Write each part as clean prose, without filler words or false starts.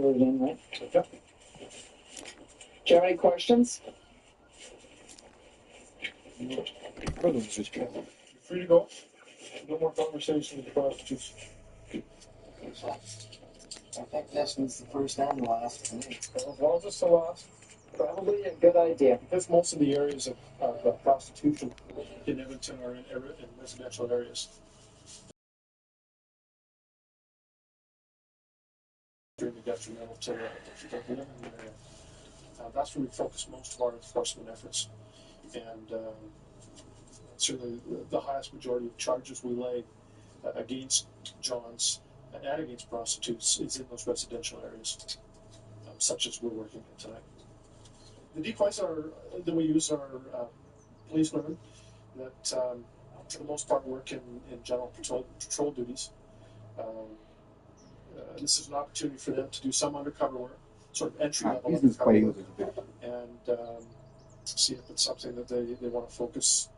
put it in, right? Yep. Do you have any questions? You're free to go. No more conversation with the prostitutes. I think this was the first and the last for me. Well, it's the last. Probably a good idea. Because most of the areas of prostitution in Edmonton are in residential areas. Extremely detrimental to the living area. That's where we focus most of our enforcement efforts. And certainly the highest majority of charges we lay against Johns and against prostitutes is in those residential areas, such as we're working in tonight. The decoys that we use are policewomen that, for the most part, work in general patrol duties. This is an opportunity for them to do some undercover work, sort of entry-level undercover work, and see if it's something that they want to focus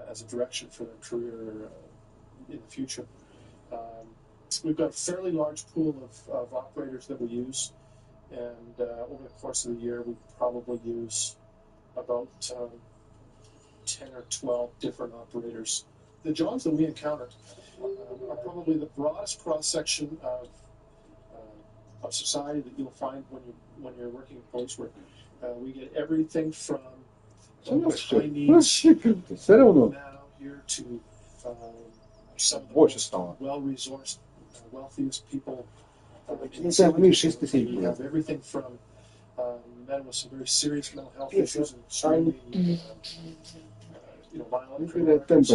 as a direction for their career in the future. We've got a fairly large pool of operators that we use, and over the course of the year, we probably use about 10 or 12 different operators. The jobs that we encounter are probably the broadest cross-section of society that you'll find when you're working in police work. We get everything from high needs man out here to some of the most well-resourced, wealthiest people. We have everything from men with some very serious mental health issues and extremely violent criminals.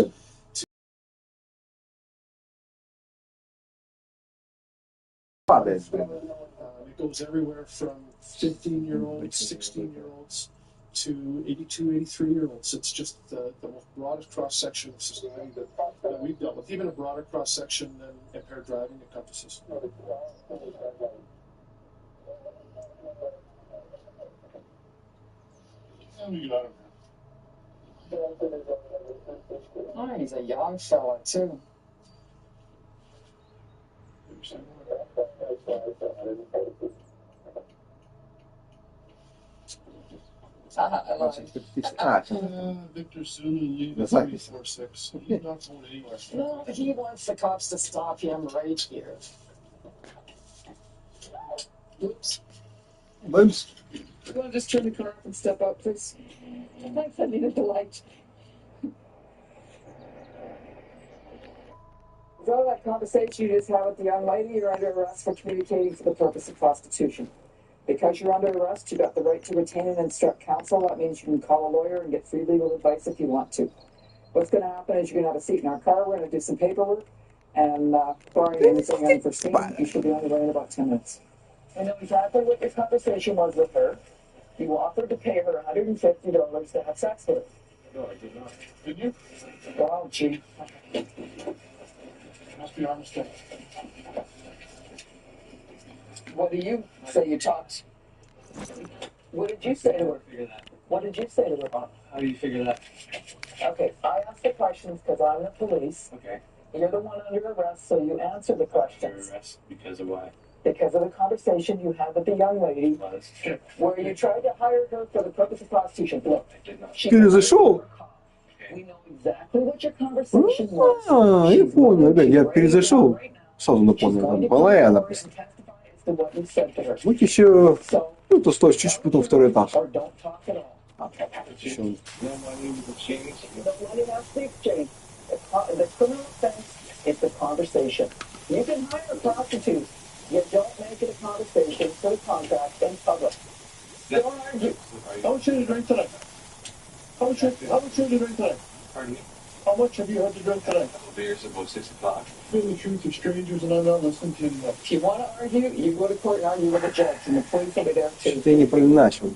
It goes everywhere from 15-year-olds, 16-year-olds to 82, 83-year-olds. It's just the most broadest cross-section of society that we've dealt with, even a broader cross-section than impaired driving encompasses. Oh, he's a young fella, too. Victor soon and leave at 346. He's not going anywhere. No, he wants the cops to stop him right here. Oops. Oops. You want to just turn the car off and step out, please? Thanks, I needed the light. Is all that conversation you just had with the young lady, you're under arrest for communicating for the purpose of prostitution. Because you're under arrest, you got the right to retain and instruct counsel. That means you can call a lawyer and get free legal advice if you want to. What's going to happen is you're going to have a seat in our car. We're going to do some paperwork. And barring anything unforeseen, you should be on the way in about 10 minutes. I know exactly what your conversation was with her. You offered to pay her $150 to have sex with her. No, I did not. Did you? Wow, gee. Must be our mistake. What do you say you talked? What did you say to her? What did you say to her? How do you figure that? Okay, I ask the questions because I'm the police. Okay. You're the one under arrest, so you answer the questions. Under arrest because of why? Because of the conversation you had with the young lady, where you tried to hire her for the purpose of prostitution. Look, Перезашел? we know exactly what your conversation was. Я понял, да, я перезашел. Сразу напомнил, там Балая написано. Вот еще, то стоишь чуть-чуть, потом второй этаж. Еще. The criminal offense is the conversation. You can hire a prostitute. You don't make it a conversation for the contract in public. Don't argue. How much did you drink tonight? How much did you drink tonight? Pardon me? How much have you had to drink tonight? Beer's about 6 o'clock. Tell the truth of strangers and I'm not listening to you. If you want to argue, you go to court and argue with the judge, and the police will be there too. Ты не начал.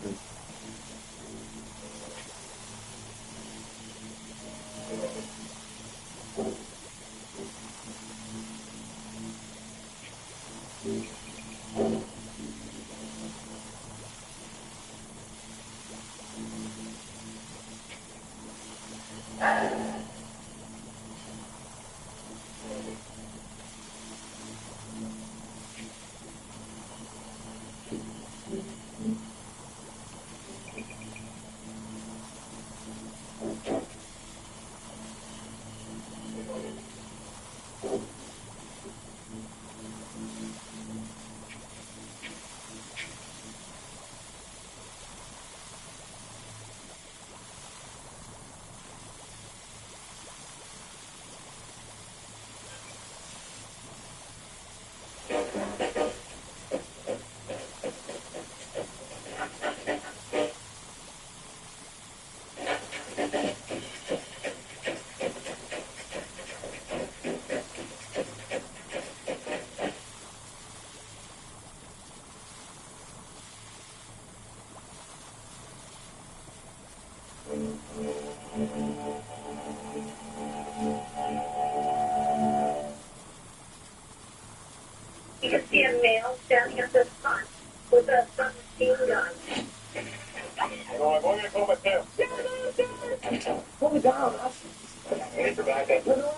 You can see a male standing at the front with a submachine gun. No, I'm going to call my tail. Pull it down, Russ. Wait for backup. Relax.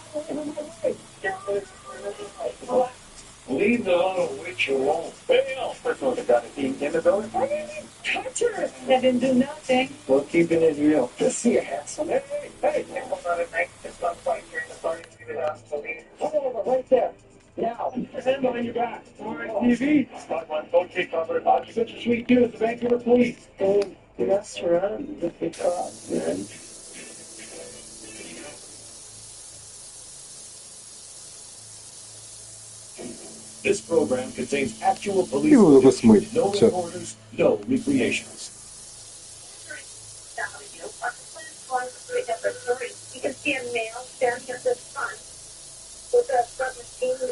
Leave the little witch alone. Hey, Personal identity in the building. Touch her. That didn't do nothing. we're keeping it real. Just see your handsome. Hey, hold on a minute. It's not quite here. The party to the house to leave. Pull over right there. Now. Hand behind your back. We're on TV. Spot one. Don't take cover. You're such a sweet dude. The Vancouver police. Hey, restaurant with the car, man. This program contains actual police Его только смыть. no Все. reporters, no recreations. You can see a male standing at the front with a submachine gun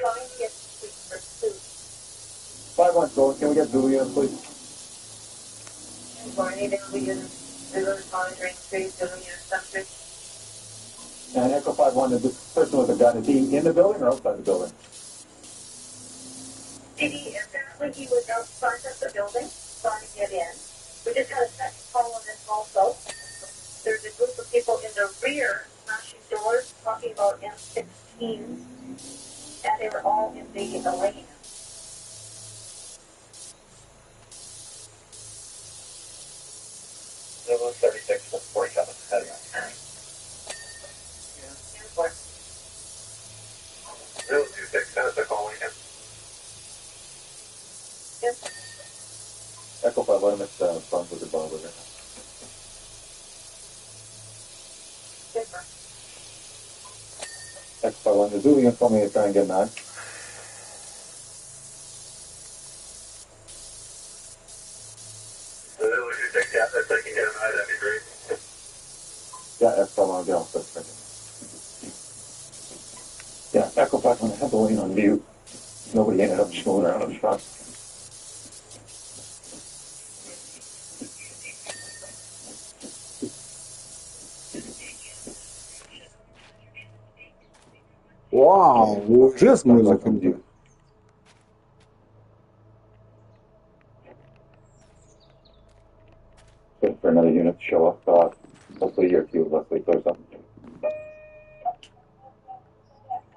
trying to get sweet pursuit. 5-1, go. Can we get Julian, please? Barney, they'll be in river monitoring street doing your something. And Echo 5-1, is this person with a gun, is he in the building or outside the building? Apparently he was out front of the building trying to get in. We just had a second call on this also. There's a group of people in the rear smashing doors talking about M16s, and they were all in the lane. Level 36, 47, heading on. Zero 26, send us a call again. Echo 5-1, it's front with the bomb over. Echo 5-1, the Julian told me to try and get 9. Yeah, if I can get an eye, that'd be great. Yeah, Echo 5-1, get off the second. Yeah, Echo 5-1, I have the lane on mute. Nobody ended up screwing around in front. Вау, уже смыло комнату. Good for another unit to show up. Hopefully your queue, Leslie, or something.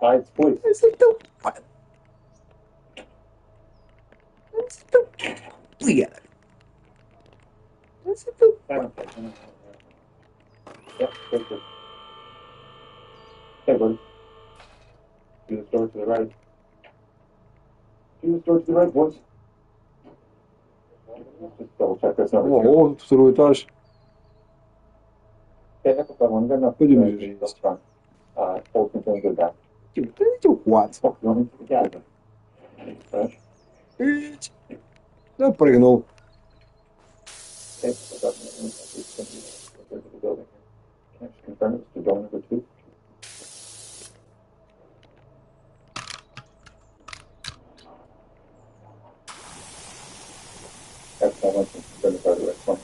Hides, please. Блядь. Yep, take it. Hey, buddy. Do the store to the right. Do the store to the right, boys. Just double check this number. О, второй этаж. Yeah, that's the one. Enough. Пойдем здесь. Hold control good back. Идите ухват. Oh, you want me to get it? Right. Да, прыгнул. Okay, so that's the building. Can I just confirm it's the building number 2? That's how much it's going to go to it.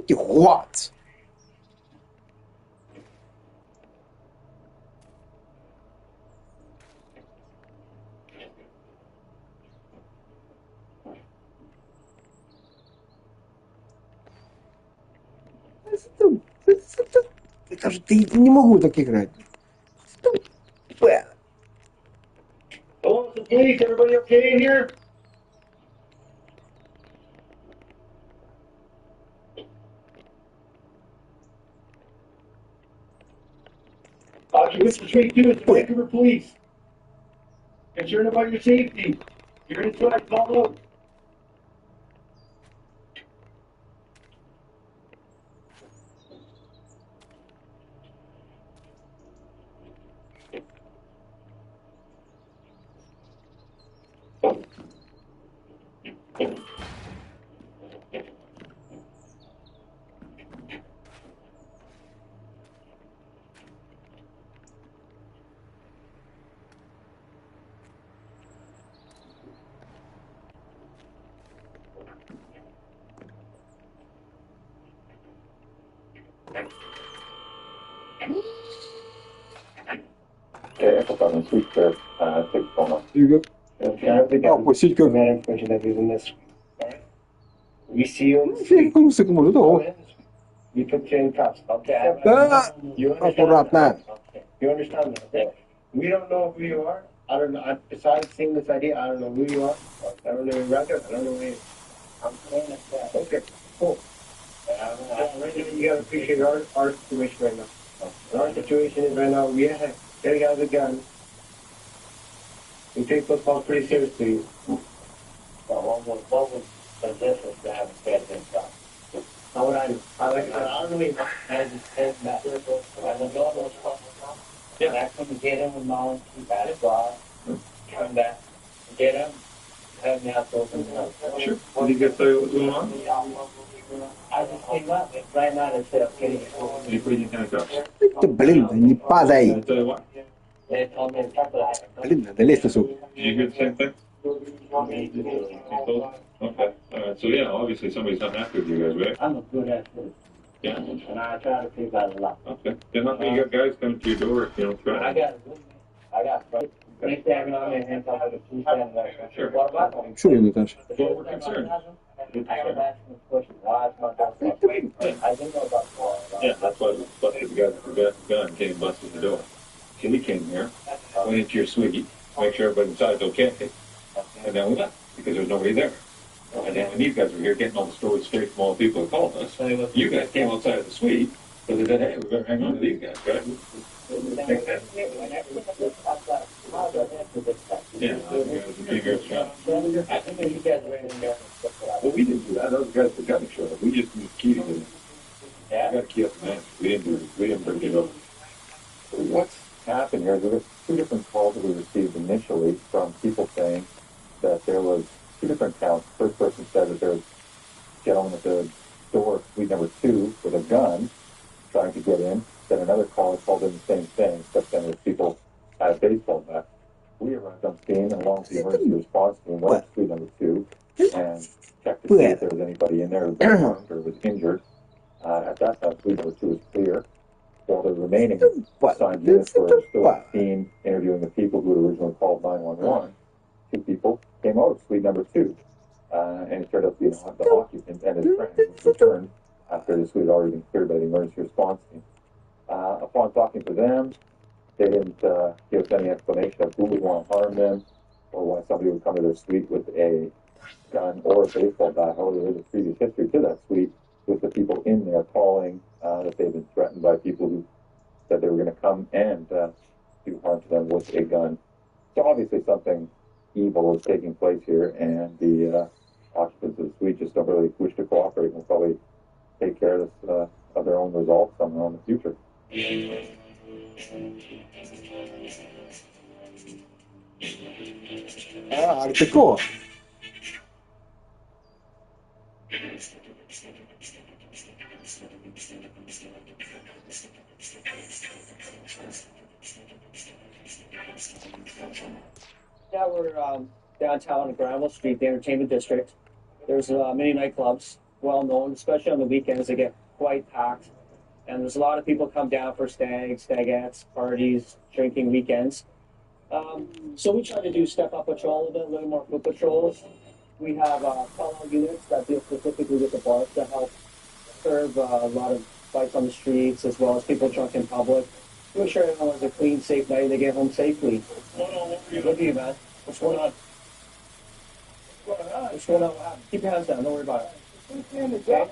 What? Даже ты не могу так играть. Тупая. Hello, the police. Everybody okay in here? Occupants of Suite 2 is the Vancouver Police. Concerned about your safety. You're inside. Call out. Okay, Echo 7, Suite Clear, take the phone off. You go. Okay, I don't think Ah, poi sì, che... man information that is in this. Alright. We see you. in the Sì, street. come se come Come lo in. You put you in cuffs. Okay. You Аккуратно. understand that? Okay. You understand that? Okay. We don't know who you are. I don't know. Besides seeing this idea, I don't know who you are. I don't know your record. I don't know who you are. I'm saying that. Okay. Cool. Right now, you gotta appreciate our situation right now. And our situation is right now, we have a guy with a gun. We take those calls pretty seriously. What would suggest us to have a bad stuff? How would I do? I don't really know. I just said that. I don't know those problems. Yeah. And I couldn't get him with knowledge, keep at it, come back, get him, have me out open. Sure. Did you get to what's going on? I just came up, and right now they said, okay, You put your handcuffs. Блин, не падай. I'll tell you what. they told me to cut that. Блин, надо лезть сюда. Did you hear the same thing? Okay. Alright, so yeah, obviously somebody's not happy with you guys, right? I'm a good athlete, Yeah. and I try to figure out a lot. Okay. Then how come you got guys coming to your door if you don't I try? got a good man. I got friends. They stand on me and hands off the two standing there. Sure. What about them? Чё я, Наташа? Well, we're concerned. I kept asking them questions. I asked my doctor. I didn't know about Yeah, that's why we busted the guy with the gun, came and busted the door. So we came here, went into your suite, make sure everybody inside's okay, and then we left, because there was nobody there. And then when these guys were here getting all the stories straight from all the people who called us, you guys came outside of the suite, because they said, hey, we better hang on to these guys, right? Makes sense. Yeah, you guys came here to shop. I think you guys were in there. Well, we didn't do that. Those guys that got the show. We just moved key to them. Yeah. We got a key up the man. We didn't bring it up. What's happened here? There were two different calls that we received initially from people saying that there was two different accounts. First person said that there was a gentleman at the door, suite number 2, with a gun trying to get in. Then another caller called in the same thing, except then there was people at a baseball bat. We arrived on scene along with the emergency response team, went to suite number 2, and checked to see if there was anybody in there who was harmed or was injured. At that time, suite number 2 was clear. While the remaining assigned units were still at the scene interviewing the people who had originally called 911, two people came out of suite number 2. And it turned out to be the occupant and his friend who returned after the suite had already been cleared by the emergency response team. Upon talking to them, they didn't give us any explanation of who would want to harm them or why somebody would come to their suite with a gun or a baseball bat. However, there is a previous history to that suite with the people in there calling that they've been threatened by people who said they were going to come and do harm to them with a gun. So obviously something evil is taking place here, and the occupants of the suite just don't really wish to cooperate and will probably take care of this of their own resolve somehow in the future. Hardcore. Now we're downtown on Granville Street, the entertainment district. There's many nightclubs. well known, especially on the weekends. They get quite packed, and there's a lot of people come down for stagettes, parties, drinking weekends. So we try to do step up patrol a little more foot patrols. We have call-out units that deal specifically with the bars to help serve a lot of fights on the streets as well as people drunk in public. Make sure everyone has a clean, safe night and they get home safely. Look at you, man. What's going on? What's going on? Keep your hands down. Don't worry about it. Okay?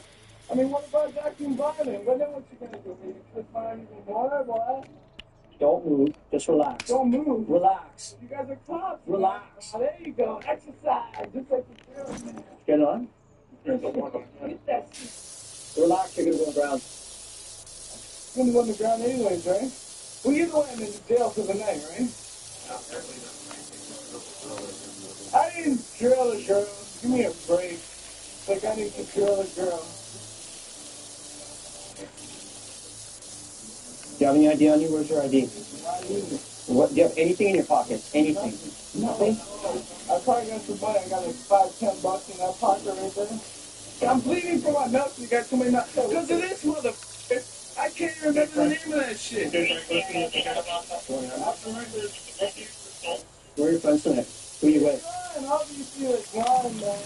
I mean, what about vacuum violence? Well, then what you gonna do? Maybe put mine even more, boy? Don't move. Just relax. Don't move. Relax. You guys are cops. Relax. Oh, there you go. Exercise. Just like the girls, man. Get on. Get that shit. Relax. You're going to go around. You're gonna go on the ground anyways, right? Well, you're the one in the jail for the night, right? I didn't drill a girl. Give me a break. Like, I need to drill a girl. Do you have any ID on you? Where's your ID? What? Do you have anything in your pocket? Anything? Nothing? I probably got some money. I got like $5, $10 in that pocket right there. I'm bleeding from my nuts. You got too many nuts. Because of this motherfucker. I can't even remember the name of that shit. Where are your friends tonight? Who are you with? And obviously it's gone, man.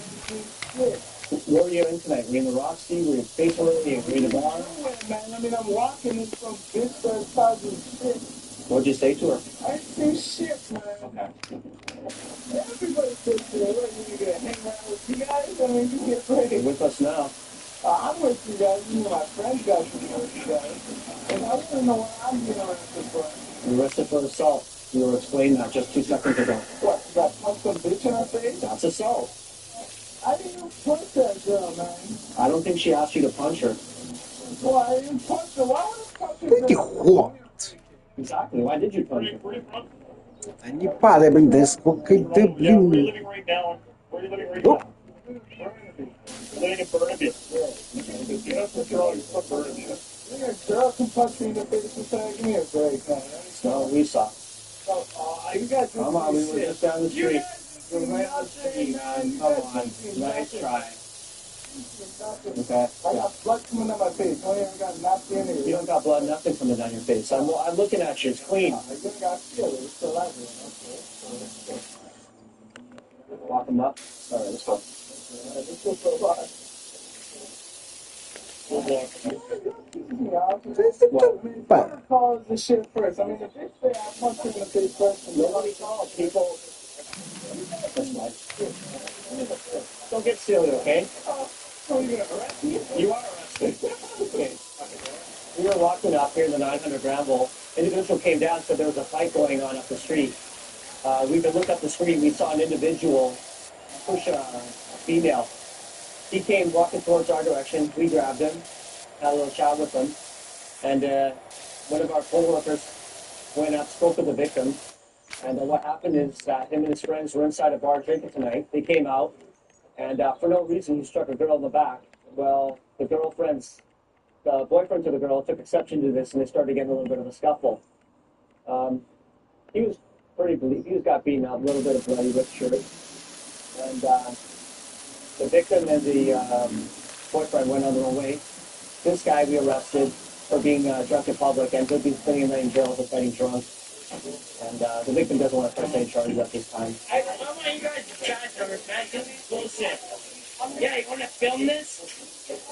Shit. Where were you in tonight? Were you in the Roxy? Were you in Facebook? Were you in the bar? Nowhere, man. I mean, I'm walking in from Vista causing shit. What'd you say to her? I ain't seen shit, man. Okay. Everybody says to me, what, you gonna hang around with you guys? I mean, you get ready. You're with us now. I'm with you guys. You know, my friends got to be with you guys. And I don't know what I'm getting arrested for. You're arrested for assault. You were explaining that just 2 seconds ago. What, you got punched some bitch in her face? That's assault. I didn't even punch that girl, man. I don't think she asked you to punch her. Well, I didn't punch her. Why would I punch her? Idiot! Exactly. Why did you punch her? Они падают, блин, да сколько ты, блин. Where are you living right now? Оп. Living in Burnaby. You know, for girl, you're from Burnaby. You think a girl can punch me in the face and say, give me a break, man. No, we saw. You guys Come on, we were just down the street. You're right on the street, man. Come on. Nice try. Okay. I got blood coming down my face. I ain't got nothing in You it. don't got blood, nothing coming down your face. I'm looking at you. It's clean. I think I feel it. It's still out there. Walk them up. All right, let's go. This was so hard. But Calls the shit first. I mean, if they say I punched him in the face first, and Nobody called. People. Don't get silly, okay? so you're gonna arrest me? You are arrested. Okay. We were walking up here in the 900 Granville. Individual came down, said there was a fight going on up the street. We could look up the street. We saw an individual push a female. He came walking towards our direction. We grabbed him, had a little chat with him, and one of our co-workers went up, spoke with the victim. And what happened is that him and his friends were inside a bar drinking tonight. They came out, and for no reason, he struck a girl in the back. Well, the boyfriend to the girl took exception to this, and they started getting a little bit of a scuffle. He was he got beaten up, a little bit of bloody ripped shirt. And the victim and the boyfriend went on their own way. This guy we arrested for being drunk in public, and he'll be spending a night in jail for fighting drunk. And the victim doesn't want to press any charges at this time. I want you guys to chat to her, man. This is bullshit. Yeah, you want to film this?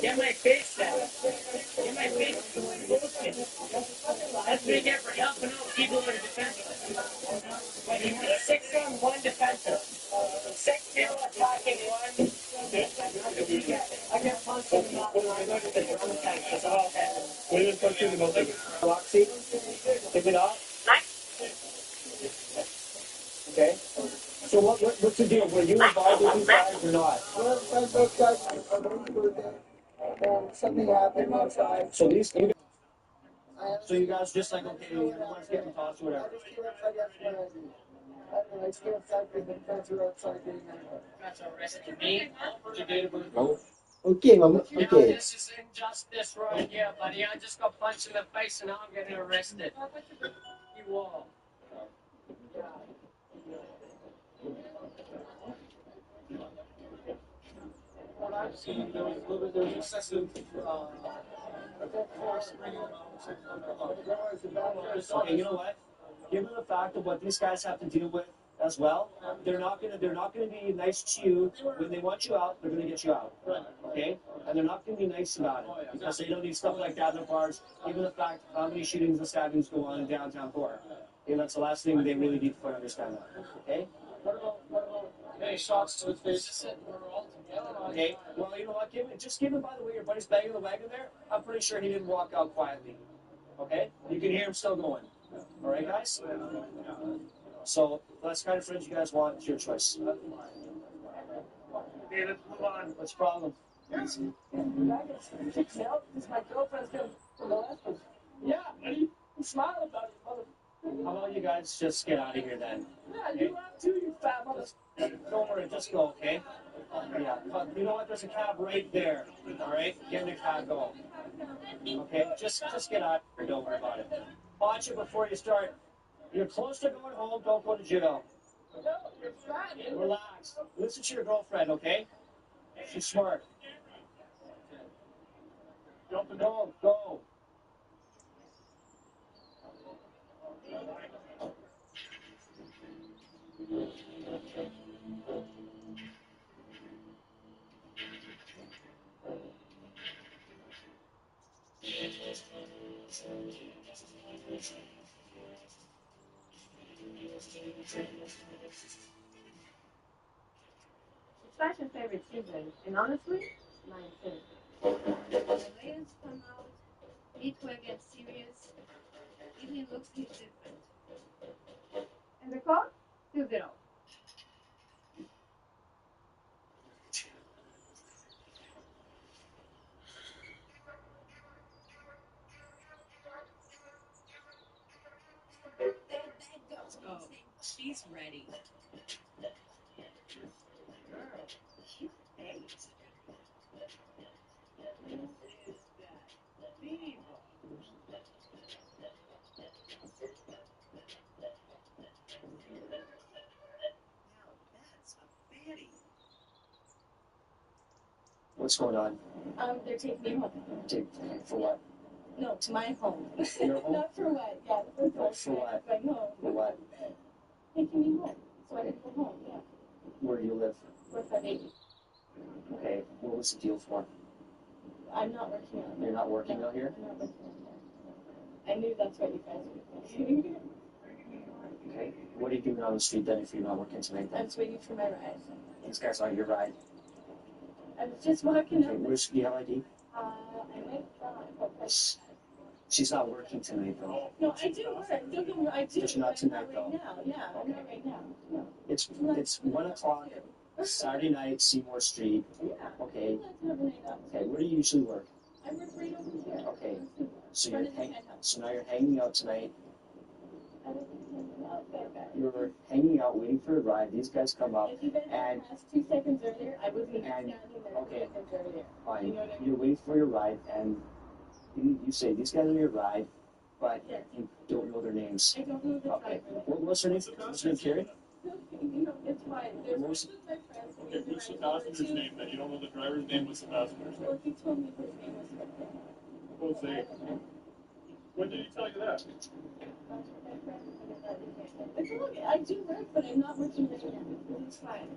Get my face down. Get my face down. Bullshit. That's what you get for helping out people who are defenseless. You want 6-on-1 defensive. 6 people attacking one. I get punched in the mouth when I go to the drum tank. That's all that. What are you talking about? Roxy? Take it off? Okay. So what's the deal? Were you involved with these guys or not? Well, those guys are and something happened outside. So you guys just like, okay, everyone's getting tossed or whatever. I stay outside because my friends are outside getting That's arresting me. окей, мама, You know, окей. this is injustice right here, buddy. I just got punched in the face and now I'm getting arrested. You all. there was excessive force bringing them out. Okay, you know what? Given the fact of what these guys have to deal with as well, they're not gonna be nice to you when they want you out. They're gonna get you out, okay? And they're not gonna be nice about it because they don't need stuff like that in their bars. Given the fact how many shootings and stabbings go on in downtown core, okay, that's the last thing they really need to understand that, okay? What about any shots to the face? Okay. Well, you know what? Just give him, by the way, your buddy's banging the wagon there. I'm pretty sure he didn't walk out quietly. Okay? You can hear him still going. All right, guys? So, that's the kind of friends you guys want. It's your choice. Okay, let's move on. What's the problem? Because my girlfriend's been molested. Yeah, buddy. Smile about it, mother. How about you guys just get out of here then? Yeah, you have to, you fat mother. Don't worry, just go, okay? Yeah, but you know what? There's a cab right there. All right? Get in the cab, go. Okay? Just get out here. Don't worry about it. Watch it before you start. You're close to going home. Don't go to jail. No, you're fat. Relax. Listen to your girlfriend, okay? She's smart. Go. It's not your favorite season, and honestly, mine too. When the lions come out, Midway gets serious, even looks different. And the call? 2-0. Oh, she's ready. Girl, cute face. Who is that? Diva. Now that's a fatty. What's going on? They're taking me home. For what? No, to my home. Your home? Not for what, yeah. For what? Going home. For what? Taking me home. So I didn't go home, yeah. Where do you live? With my baby. Okay, what was the deal for? I'm not working out. You're not working out here? I'm not working out here. I knew that's what you guys were thinking. Okay, what are you doing on the street then if you're not working tonight I'm then? just waiting for my ride. These guys aren't your ride. I was just walking Okay, up. where's the ID? I might drive. She's not working tonight though. No, I do work. Don't get me wrong, I do. But you're not but I'm tonight, right though. now. Yeah, I'm not right now. No. It's 1 o'clock, Saturday night, Seymour Street. Yeah. Okay. I'd like to have a night out. Okay, where do you usually work? I work right over here. Okay. So Front of the penthouse. so now you're hanging out tonight. I don't think I'm out there, guys. You're hanging out waiting for a ride. These guys come up If you guys and had asked 2 seconds earlier, I wasn't even and- standing there okay. 2 seconds earlier. fine. You know what I mean? You're waiting for your ride and you say these guys are your ride, but Yes. you don't know their names. I don't know the Okay. driver. What's her name? What's her name, Carrie? You know, it's fine. There's What was- one of my friends. Okay, who's the passenger's name? That you don't know the driver's name. What's the passenger's name? Well, he told me his name was Victor. Both they. When did he tell you that? That's what my friend said. It's okay. I do work, but I'm not working right now. It's fine.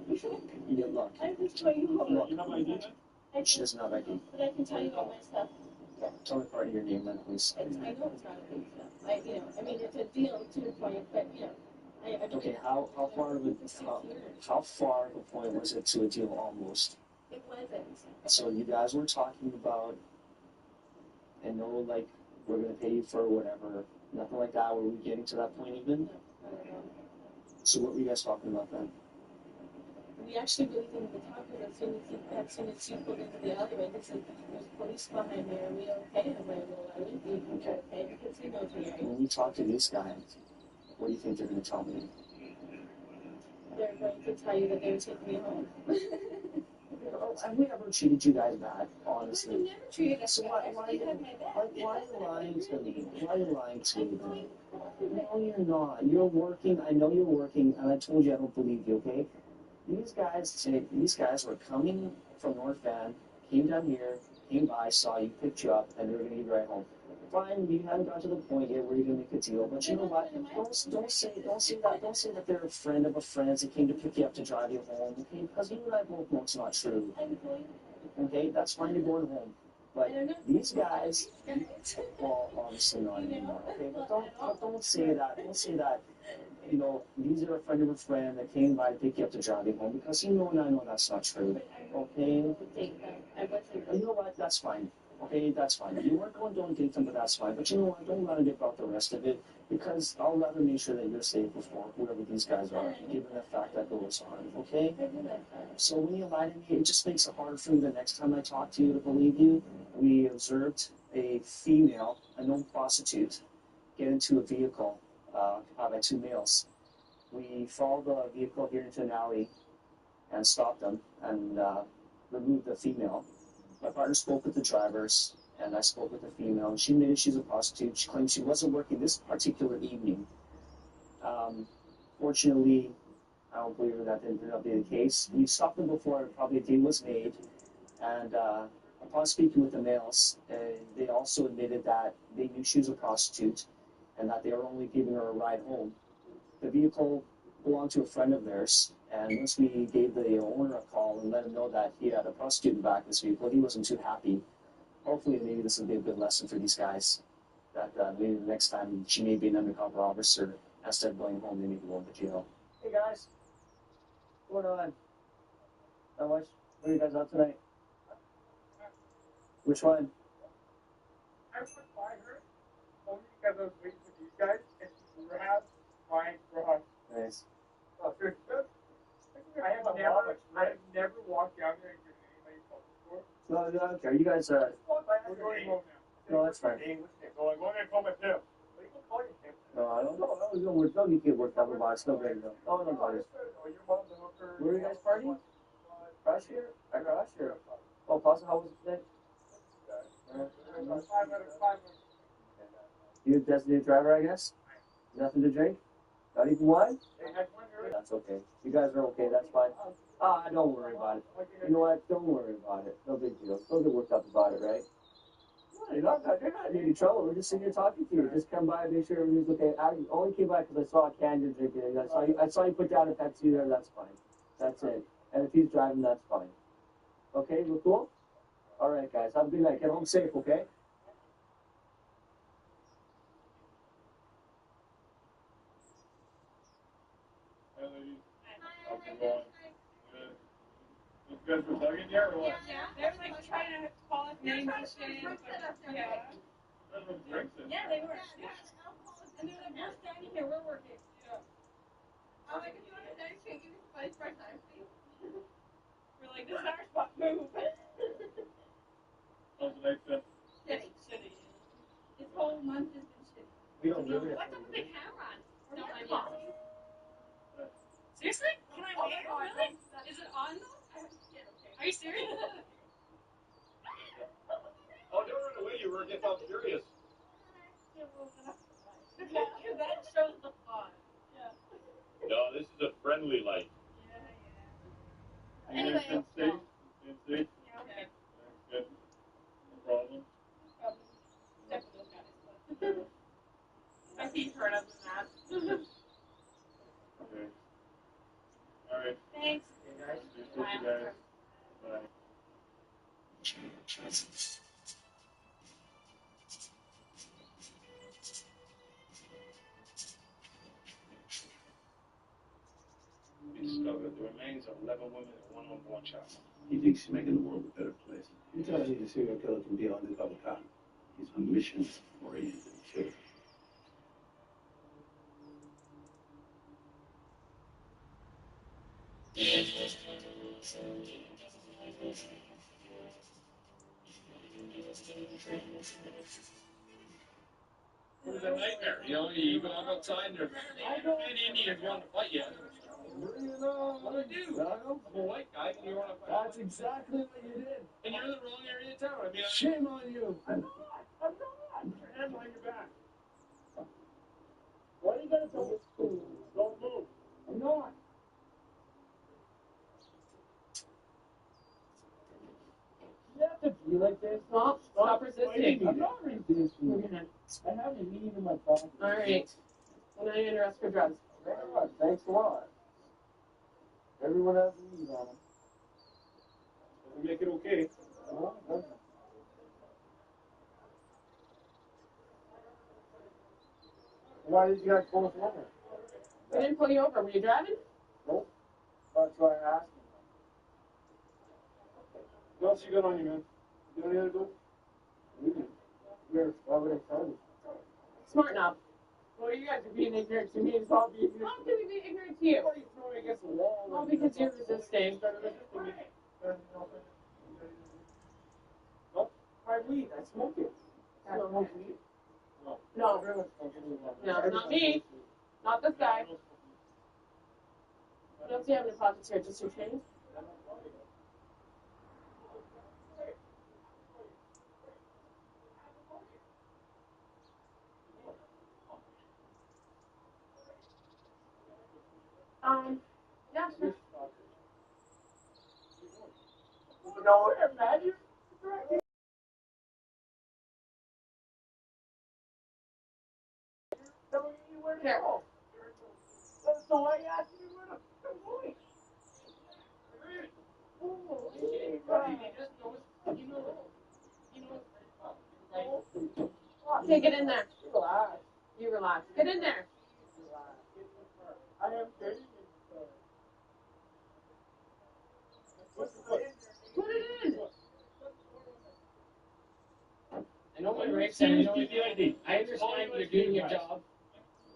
Yeah, look. I'm just going home. You have ID then? I She do, doesn't have ID. but I can tell you all my stuff. Tell me part of your name then, please. I know it's not a big deal. I mean, it's a deal to the point, but, I Okay, how far of how far of a point was it to a deal almost? It wasn't. So you guys were talking about, and no, like, we're gonna pay you for whatever, nothing like that. Were we getting to that point even? I don't know. So what were you guys talking about then? We actually really didn't even talk about it as soon as you pulled into the alleyway. They said, there's police behind there. Are we okay? I'm like, well, I would be okay because he knows me, right? When you talk to these guys, what do you think they're gonna tell me? They're going to tell you that they would take me home. Have we ever treated you guys bad, I've honestly? never treated us So bad. why I actually had my back. why are you lying to me? Why are you lying to me then? No, you're not. You're working. I know you're working, and I told you I don't believe you. Okay? These guys were coming from North Van came down here, came by, saw you, picked you up, and they were going to get right home. Fine, you haven't got to the point yet where you're going to make a deal, but you know what? Don't say that they're a friend of a friend that came to pick you up to drive you home, okay? Because you and I both know it's not true. Okay, that's fine, you're going home. But these guys, well, obviously not anymore. Okay, but don't say that. Don't say that. You know, these are a friend of a friend that came by to pick you up to drive you home, because you know and I know that's not true. Okay? You know what? That's fine. Okay, that's fine. You weren't going to date them, but that's fine. But you know what? Don't let it about the rest of it, because I'll rather make sure that you're safe before whoever these guys are, given the fact that there was harm. Okay? So when you lie to me, it just makes it harder for me the next time I talk to you to believe you. We observed a female, a known prostitute, get into a vehicle by two males. We followed the vehicle here into an alley and stopped them and removed the female. My partner spoke with the drivers, and I spoke with the female, and she admitted she's a prostitute. She claimed she wasn't working this particular evening. Fortunately, I don't believe that ended up being the case. We stopped them before probably a deal was made, and upon speaking with the males, they also admitted that they knew she was a prostitute and that they were only giving her a ride home. The vehicle belonged to a friend of theirs, and once we gave the owner a call and let him know that he had a prostitute in the back of his vehicle, he wasn't too happy. Hopefully, maybe this will be a good lesson for these guys, that maybe the next time she may be an undercover officer, instead of going home, they may be going to jail. Hey guys, what's going on? What are you guys up tonight? Which one? I went by her only because I was waiting for these guys, and she grabbed my garage. Nice. I have never walked down there and given anybody a before. No, I don't care. You guys, We're going home now. no, that's fine. Hey, I'm going to call my pimp. What do you call your pimp? No, I don't know. No need to get worked up about it. It's no big deal. Oh, no bothers. Your mom's a hooker. Where are you guys partying? Crash here? I crashed here. Oh, Plaza, how was it today? You a designated driver, I guess? Nothing to drink? Not even wine? That's okay. You guys are okay, that's fine. Don't worry about it. You know what? Don't worry about it. No big deal. Don't get worked up about it, right? No, you're not in any trouble. We're just sitting here talking to you. Just come by and make sure everything's okay. I only came by because I saw a can you're drinking. I saw you put down a Pepsi there. That's fine. That's it. And if he's driving, that's fine. Okay, we're cool? All right, guys. Have a good night. Get home safe, okay? You guys were tugging here or what? Yeah, they were like trying to call us names and shit. Yeah. Yeah, they were. Yeah. And they're like, we're standing here, we're working. Yeah. I'm like, if you want to stand, you give me some place for time, please. We're like, this is our spot, move. How's the night been? Shitty. This whole month has been shitty. We don't really. What's up with the camera on? No idea. Seriously? Can I wait? Really? Is it on though? Are you serious? Oh, don't run away. You were getting all curious. That shows the fun. Yeah. No, this is a friendly light. Yeah. Anyway. Been safe? Been safe? Yeah, okay. Good. No problem? Check with those guys. I see you've heard of the mask. Okay. All right. Thanks. Stay safe, you guys. Bye. We discovered the remains of 11 women and one unborn child. He thinks he's making the world a better place. He tells me the serial killer can be an undercover cop. He's on mission oriented children. It was a nightmare. You know, you go outside and there's many Indians want to fight you. What do I do? I'm a white guy and you want to fight. That's exactly what you did. And you're in the wrong area of town. I mean, Shame on you. I'm not. Put your hand behind your back. Why are you going to tell me? Don't move. I'm not. Yeah. You like this? Stop resisting. I'm not resisting. I have a need in my pocket. All right. Well, now you're under arrest for drugs. Thanks a lot. Everyone has a need on them. We make it okay. Why did you guys pull us over? I didn't pull you over. Were you driving? Nope. That's why I asked him. What else you got on you, man? You got any other dope? Why would I tell you? Smart enough. Well, you guys are being ignorant to me. It's all being ignorant. I'm going to be ignorant to you. Why are you throwing me against the wall? Well, because you're resisting. I weed. I smoke it. I smoke weed. No, not me. Not this guy. What else do you have in your pockets here? Just your change? Yeah, sure. No, man. You're telling me where to go. So I asked you where to go. Okay, get in there. You relax. Get in there. I am kidding. Put it in. I know what Rick said. I understand you're doing your job,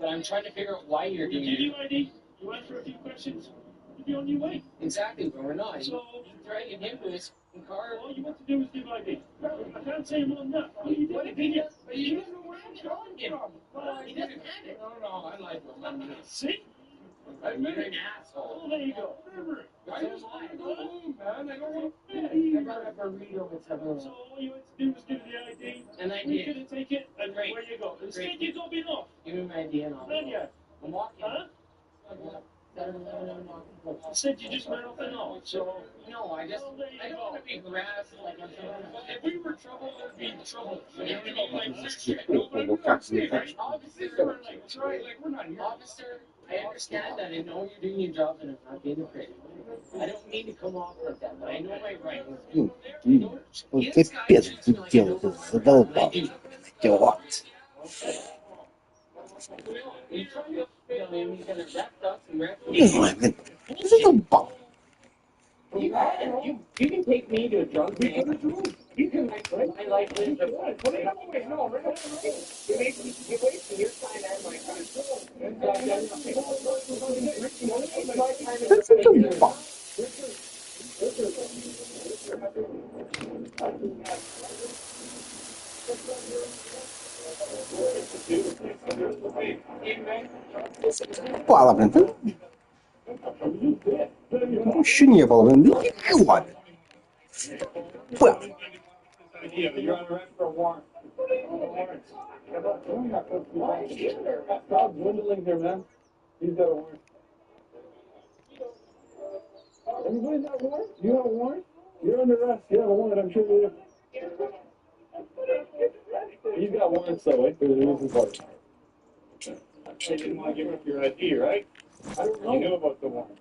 but I'm trying to figure out why you're doing it. Give you ID. You answer a few questions. You'll be on your way. Exactly, but we're not. So, You're dragging him to his car. all you want to do is give ID. I can't say more than that. All you did, But he doesn't know where I'm telling him. He doesn't have it. No, I like him. See? You're an asshole. Oh, there you go. I just want to go home, man. I don't want to I brought up a burrito with So all you had to do was give the ID. And I We did. couldn't take it, and Great. where you go. Instead, Great. you go below. Give me my ID and I'll Not yet. I'm walking. Huh? 7-Eleven, I'm walking. I said you just ran off the note, so... No, I don't want to be harassed like I'm if we were trouble, there'd be trouble. You know what I mean? Like, shit. No, but obviously, we're like, trying, like, we're not here. Officer, I understand that. I know you're doing your job and I'm not being afraid. I don't mean to come off like that, but I know my rights. Вот капец тут делать, задолбал. Идиот. Ой, блин, задолбал. You can take me to a drunk man. You can I like this. No, you're wasting your time and my time. That's задолбал. Упала, блин. Еще не было, блин. Да ничего. You're on arrest for a warrant. Stop dwindling here, man. He's got a warrant. Everybody got a warrant? You have a warrant? You're under arrest. You have a warrant. I'm sure you do. He's got warrants, though, right? There's a reason for it. You didn't want to give up your ID, right? I don't know. You knew about the warrant.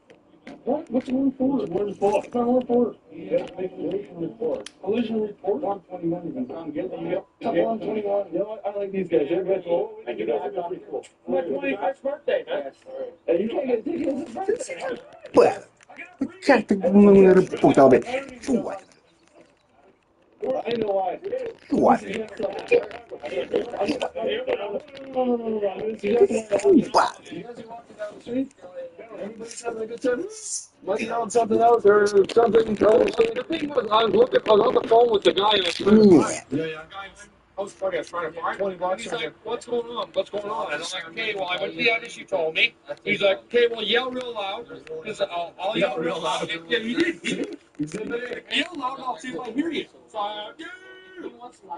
What? What's the warrant for? Warrant is for? What's my warrant for? You have to make a collision report. Collision report? 121. You can found guilty. Yep. 121. You know what? I don't like these guys. They're good. I do that. I'm pretty cool. My 21st birthday, man. Hey, you can't get a ticket. It's his birthday. Пэ. Как ты напутал, блин? Фу. I know why. Фу. Everybody's having a good time. Letting down something else or something. The thing was, I was on the phone with the guy. Нет. I was funny. I was trying to find 20 bucks. He's like, "What's going on? What's going on?" And I'm like, "Okay, well, I went to the address you told me." He's like, "Okay, well, yell real loud." Because I'll yell real loud. Yeah, he did. He said, "Yell loud, and I'll see if I hear you." So I,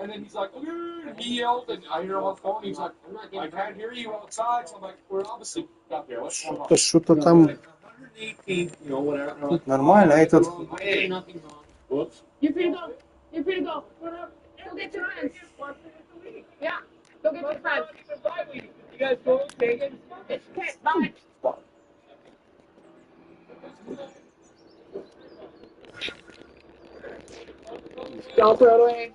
and then he's like, "Okay," and he yelled, and I hear him on the phone. He's like, "I can't hear you outside." So I'm like, "We're obviously up here. What's going on?" Что-то там 118, you know, whatever. тут нормально, а этот... Whoops. You freed up. You're free to go. Go get your friends. Yeah. Go get your friends. You guys go take it. Okay, bye. Don't throw it away.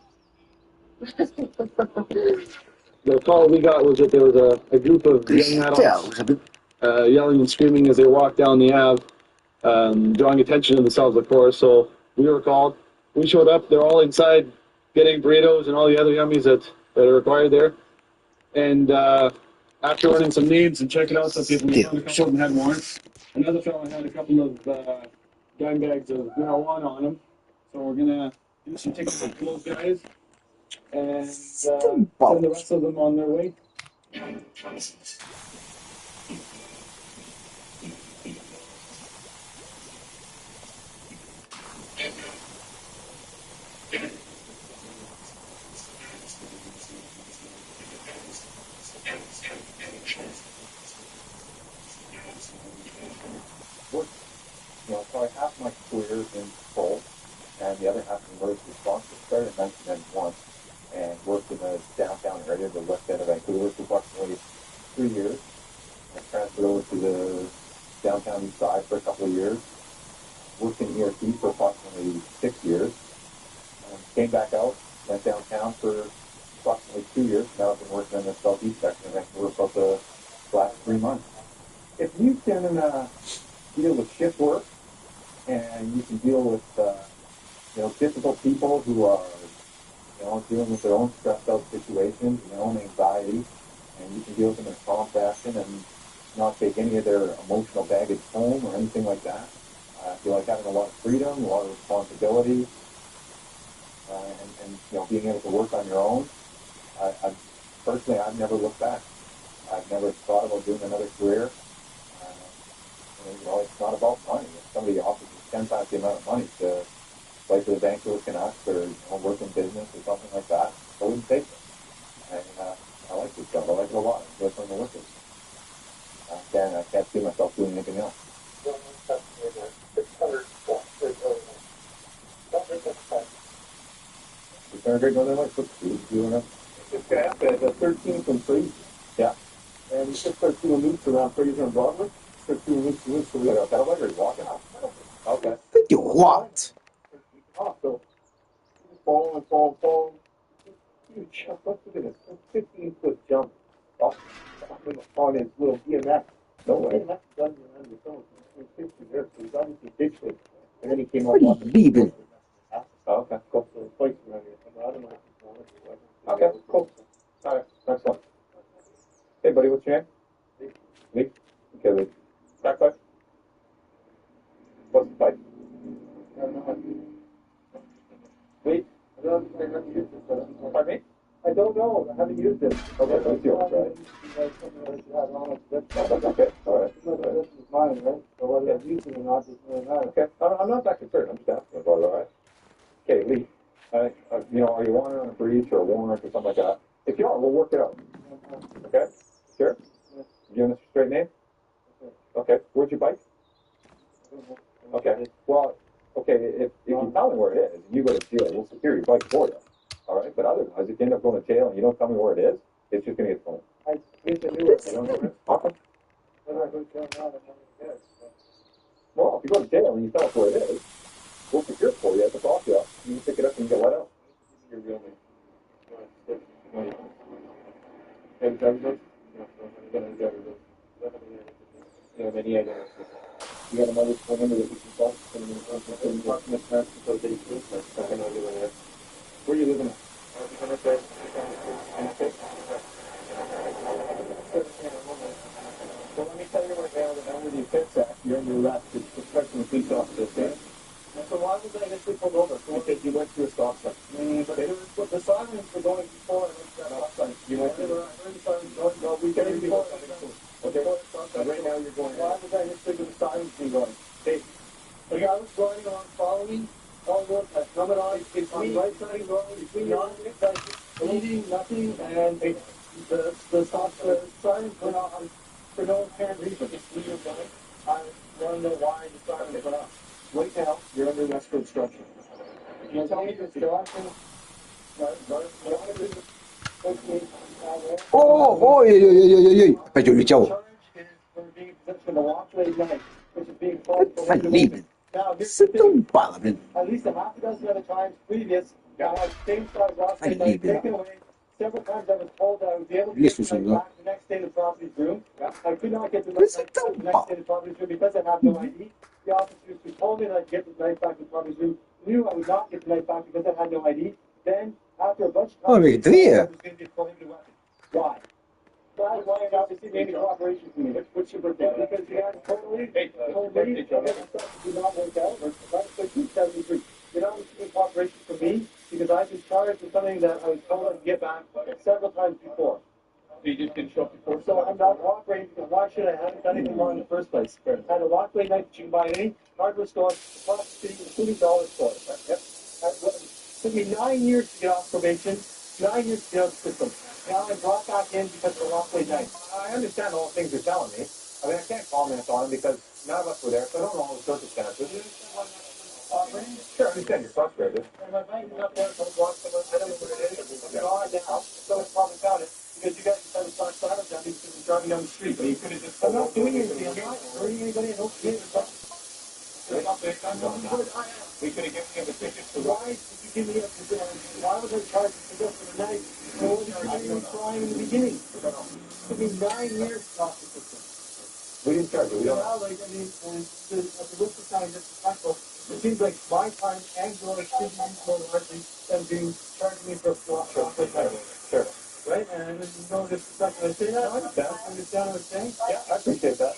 The call we got was that there was a group of young adults yelling and screaming as they walked down the Ave, drawing attention to themselves, of course. So we were called. We showed up. They're all inside getting burritos and all the other yummies that are required there. And after running some names and checking out some people, we found a couple of them had warrants. Another fellow had a couple of dime bags of marijuana on him. So we're going to do some tickets for those guys and send the rest of them on their way. Probably half my career in patrol and the other half in emergency response. I started in 1991 and worked in the downtown area, the west end of Vancouver, for approximately 3 years. I transferred over to the downtown east side for a couple of years. Worked in ERT for approximately 6 years. Came back out, went downtown for approximately 2 years. Now I've been working in the southeast section of Vancouver for about the last 3 months. If you can deal with shift work, and you can deal with, difficult people who are, dealing with their own stressed out situations and their own anxiety, and you can deal with them in a calm fashion and not take any of their emotional baggage home or anything like that. I feel like having a lot of freedom, a lot of responsibility, and being able to work on your own. Personally, I've never looked back. I've never thought about doing another career. It's not about money. If somebody offers you 10 times the amount of money to play for the Vancouver Canucks or work in business or something like that, I wouldn't take it. And I like this job. I like it a lot. I enjoy playing the workers. I can't see myself doing anything else. Is there a great Northern Lights? It's going to have the 13 from Fraser. Yeah. And it's just 13 weeks around Fraser and Broadway. 13 weeks to weeks. So we got that over walking out. Okay. Think you what? So fall. Huge jump. Look at this. 15-foot jump off on his little BMX. No way. That's done around his own. He's obviously ditched it. And then he came up on the leaving. Oh, okay, cool. So the place around here. I don't know if it's on it. Okay, cool. All right, excellent. Hey, buddy, what's your name? Lee. Okay, Lee. Back fight. What's the fight? I don't know. Lee? I don't know if I haven't used this, but pardon me? I don't know. I haven't used it. Okay, let's see what's right. Okay, all right. This is mine, right? So whether I've used it or not doesn't really matter. Okay, I'm not that concerned. I'm just asking about it, all right? Okay, Lee. Are you wanted on a breach or a warrant or something like that? If you are, we'll work it out. Okay? Sure? You giving us a straight name? Okay. Where's your bike? Okay. Well, okay, if you tell me where it is, and you go to jail, we'll secure your bike for you. All right? But otherwise, if you end up going to jail and you don't tell me where it is, it's just going to get stolen. I think I knew it. You don't know where it is? Okay. Well, if you go to jail and you tell us where it is, we'll secure it for you at the coffee shop. You can pick it up and get let out. Your real name. And driver's yeah, many items. You got a mother's phone number that you can call? Where are you living at? So let me tell you right now that under the Offense Act, you're under arrest. It's obstructing the police officer, okay? So why was I initially pulled over? Because you went through a stop sign. But the sirens were going before I went to that stop sign. You went through the sirens going. No, we can't even go. Okay. So right now you're going. Why was I initially with the sirens being going? Hey, the guy was going on following all the coming on. It's me. Right side going. It's me. Leading nothing, and the stop the sirens went off for no apparent reason. It's me or going. I want to know why the sirens went off. Right now, you're under arrest for obstruction. You tell me this direction. О, ой-ой-ой-ой-ой-ой. Опять улетел. Блин. Задолбало, блин. At least a half a dozen other times previous, I had same size rock taken away. Several times I was told that I would be able to get the night back the next day in the property's room. I could not get the night back the next day in the property's room because I have no ID. The officers who told me that I'd get the night back in the property's room knew I would not get the night back because I had no ID. Then, after a bunch of times, I was going to get a prohibited weapon. Why? Why did obviously make a cooperation for me? What's your birthday? Because you guys totally told me that did not work out. So 273. You're not receiving cooperation from me because I've been charged with something that I was told I'd get back several times before. So you just didn't show up before? So I'm not cooperating because why should I? I haven't done anything wrong in the first place. I had a walkway night that you can buy any hardware store across the city, including dollar stores. Yep. It took me 9 years to get off probation, 9 years to get out of the system. Now I'm brought back in because of a walkway night. I understand all the things you're telling me. I mean, I can't comment on them because none of us were there, so I don't know all the circumstances. Sure, I understand you're frustrated. And my bike is up there, so I don't know where it is. It's gone now. So it's probably found it because you guys decided to start silence on me because I'm driving down the street. But you could have just... I'm not doing anything. I'm not hurting anybody. I don't care. We could have given you the tickets to... Why did you give me a position? Why was I charged to go for the night? I wasn't even trying in the beginning. It took me 9 years to talk to the system. We didn't charge you. We don't... Now, like, I mean, at the risk of sounding disrespectful, it seems like my time and yours should be used more largely than being charging me for a flop. Sure. Right? And there's no disrespect when I say that. I understand what I'm saying? Yeah, I appreciate that.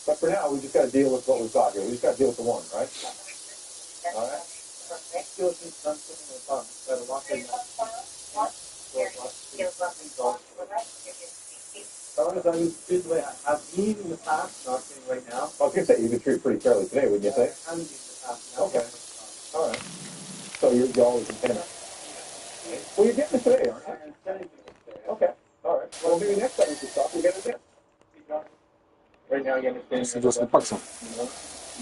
But for now, we just got to deal with what we've got here. We just got to deal with the one, right? All right? Still think I'm sitting in the car. Got a walk in now. I've been in the past, not saying right now. I was going to say, you've been treated pretty fairly today, wouldn't you say? I'm in the past now. Okay. All right. So you're always intending. Well, you're getting it today, aren't you? Okay. All right. Well, maybe next time we can stop and get it again. Right now, you understand. Серьезный паксом.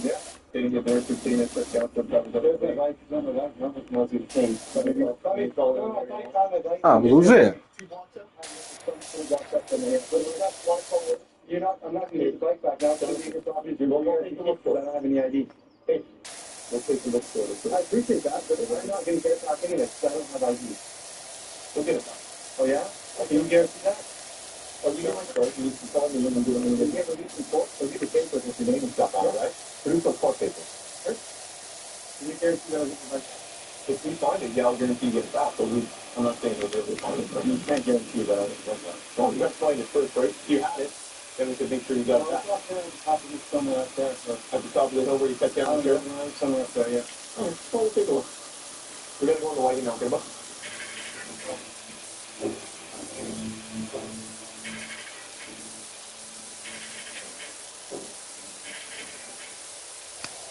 Yeah. Didn't get there 15 minutes. Let's go. Уже. You're not, I'm not going to get the bike back now, but I'm going to get the property. You're going to take a look for it. I don't have any ID. Hey, we'll take a look for it. I appreciate that, but I'm not going to get it back anyway because I don't have ID. We'll get it back. Oh, yeah? Can you guarantee that? Oh, you know my story. You can call me and do it. You have a recent court, so get the papers with your name and stuff on it, right? Produce those court papers. Sure. Can you guarantee that I'll get the bike? If we find it, yeah, I'll guarantee you get it back. So I'm not saying that we'll find it, but you can't guarantee that I'll get it back. Well, you have to find it first, right? If you had it, then we could make sure you got it back. It's at the top of this somewhere up there, so. At the top of the hill where you cut down here? Somewhere up there, yeah. Oh, so we'll take a look. We gotta go on the lighting now, okay, bud?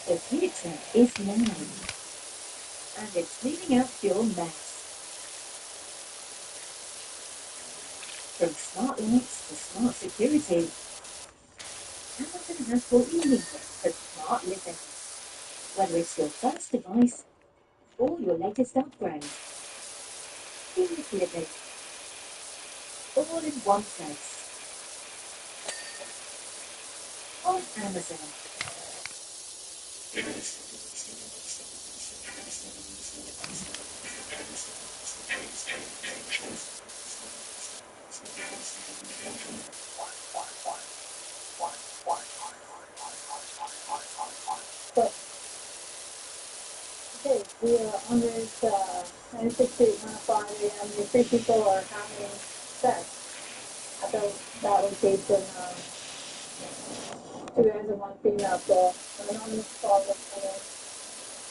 The future is now, and it's cleaning up your mess. From smart lights to smart security, Amazon has what you need for smart living. Whether it's your first device or your latest upgrade, Phoenix Living, all in one place. On Amazon. Okay, we are on this 96 Street, 5 a.m. The 3 people are having sex. I thought that was based on 2 guys and 1 female, so an anonymous caller coming.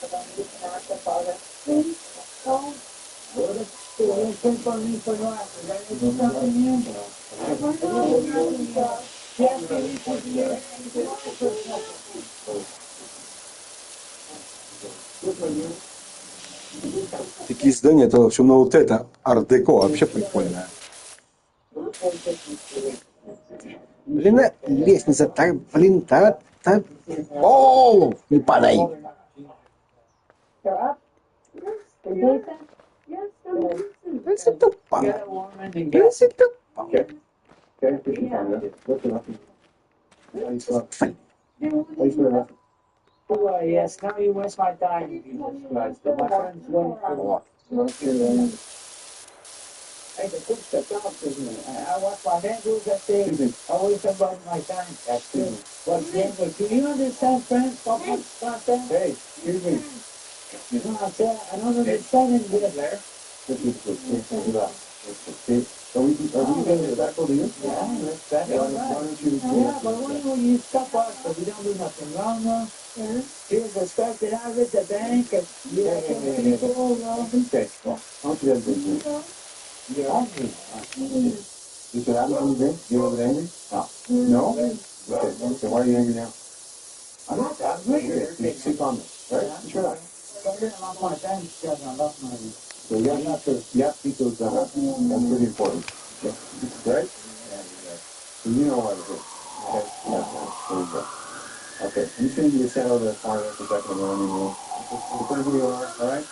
So then you can ask the father, please call. For me for no answer. There is something here. Yes, Такие здания, это все на вот это ар-деко, вообще прикольно. Блин, лестница, так, блин, так. О, не падай. They're up. Yes, Esse é teu pai. Get a woman and Esse é teu pai. Okay. Okay, this is fine. Listen up. Nice one. Nice one. Oh, yes, now you waste my time, Jesus Christ. My friends went for I can push the top, isn't it? I watch my man do that thing. I always about my time. That's true. But Denver, do you understand French? Hey, excuse me. No, I said, I don't understand it yet. There? This is good. Are we going to back over here? Yeah, that's Why right. don't you? Yeah, but when you stop us, so we don't do nothing wrong, no? Here's the stuff that I read the bank, and you have some people, Okay. Well, how much you guys doing? you're hungry. You said I'm hungry. You wasn't angry? No. No? Okay. So why are you angry now? I'm not angry. You sleep on this, right? Sure. My time because I love my. So you have to keep those down. That's pretty important. Okay. Right? So you know what it is. Okay. Yeah. There you go. Okay. I'm just going to give you a set over the fire for a second. Just wherever you are. All right?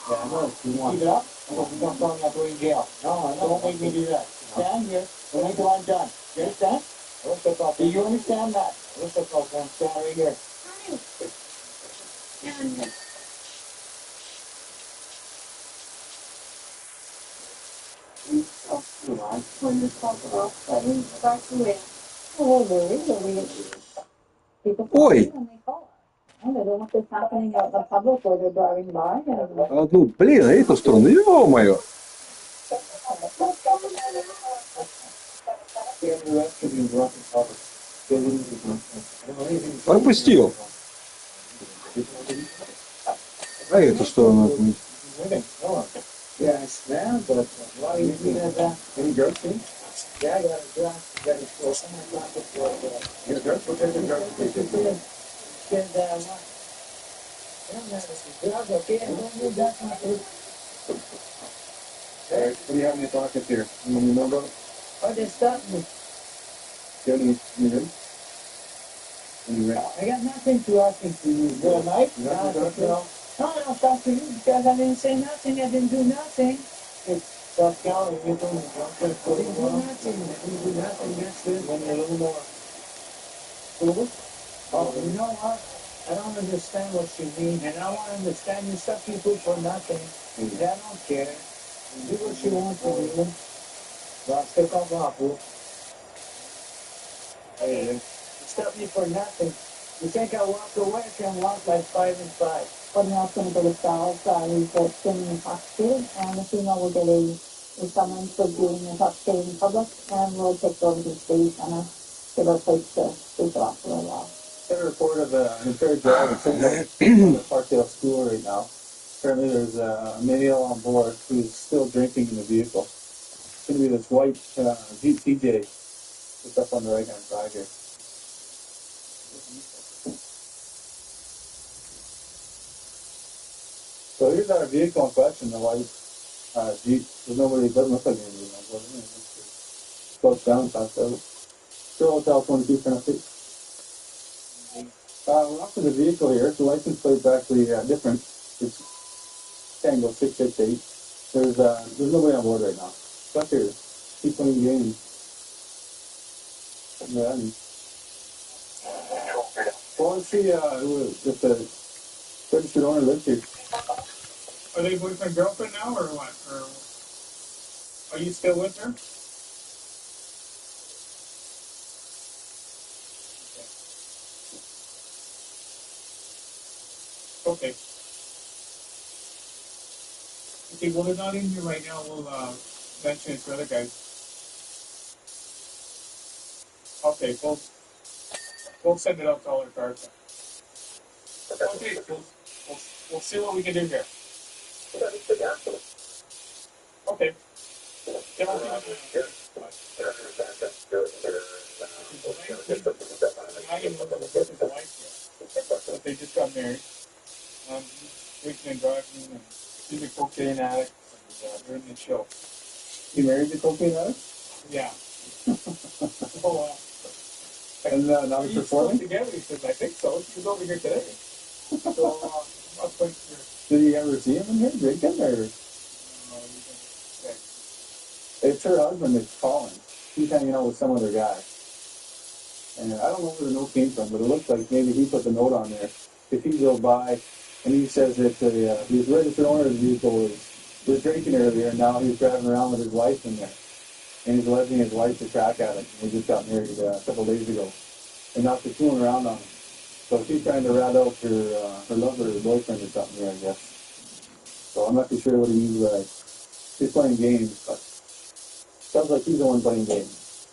Yeah, I know. You want. Keep it up? Or you don't throw me out in jail. No, I know. Don't make me do that. Stand here. Wait until I'm done. You understand? Do you understand that? What's the problem? Stand right here. Oi. They don't want this happening out in the public where they're driving by. А, ну, блин, эту сторону, ё-моё. Пропустил. А эту сторону отметь. Yes, man, but why you do that? Any girls too? Yeah, I got a drunk. Got a for some of my pocket for You got girls? What kind of girls do you think? Kid that one. Drug, okay, don't do that, my dude. Hey, what do you have in your pockets here? You know about? Oh, they stopped me. You ready? You ready? I got nothing to ask you. Good night. No, I don't talk to you because I didn't say nothing. I didn't do nothing. Stop counting. You don't do nothing. I didn't do nothing. That's good. When you're a little more. Oh, you know what? I don't understand what you mean, and I don't understand you stop people for nothing. I don't care. Do what you want to do. But stick up awful. Hey, you stop me for nothing. You think I walk away? I can walk like 5 and 5. But now it's going to go to Sal's report in intoxicated, and the female will get a summons for being intoxicated in public, and we'll take her over to the state and give her a place to sleep it off for a while. I got a report of an impaired driver sitting at the Parkdale School right now. Apparently there's a male on board who's still drinking in the vehicle. It's going to be this white Jeep TJ just up on the right-hand side here. So here's our vehicle in question, the white Jeep. There's nobody, it doesn't look like anybody on board. It's close down, past over. Still Hotel 22 Tennessee. We're off to the vehicle here. The license plate's actually different. It's Tango 668. There's nobody on board right now. Stuck here. Keep playing games. Yeah. Well, let's see if the registered owner lives here. Are they boyfriend girlfriend now, or what? Or are you still with her? Okay. Okay, well, they're not in here right now. We'll mention it to other guys. Okay, we'll send it out to all our cars. Okay, we'll see what we can do here. Okay. Yeah, we'll see but they just got married. Drinking and driving, and he's a cocaine addict, and they're in the show. You married the cocaine addict? Yeah. Oh, and now they're performing? Together, he says, I think so. She was over here today. So, I'm not quite you ever see him in here drinking, or? It's her husband that's calling. He's hanging out with some other guy. And I don't know where the note came from, but it looks like maybe he put the note on there. If he drove by, and he says that the registered owner of the vehicle was drinking earlier, and now he's driving around with his wife in there. And he's alleging his wife's a crack addict. They just got married a couple days ago. And now she's fooling around on him. So she's trying to rat out her lover or boyfriend or something here, I guess. So I'm not too sure what he means by she's playing games, but sounds like he's the one playing games.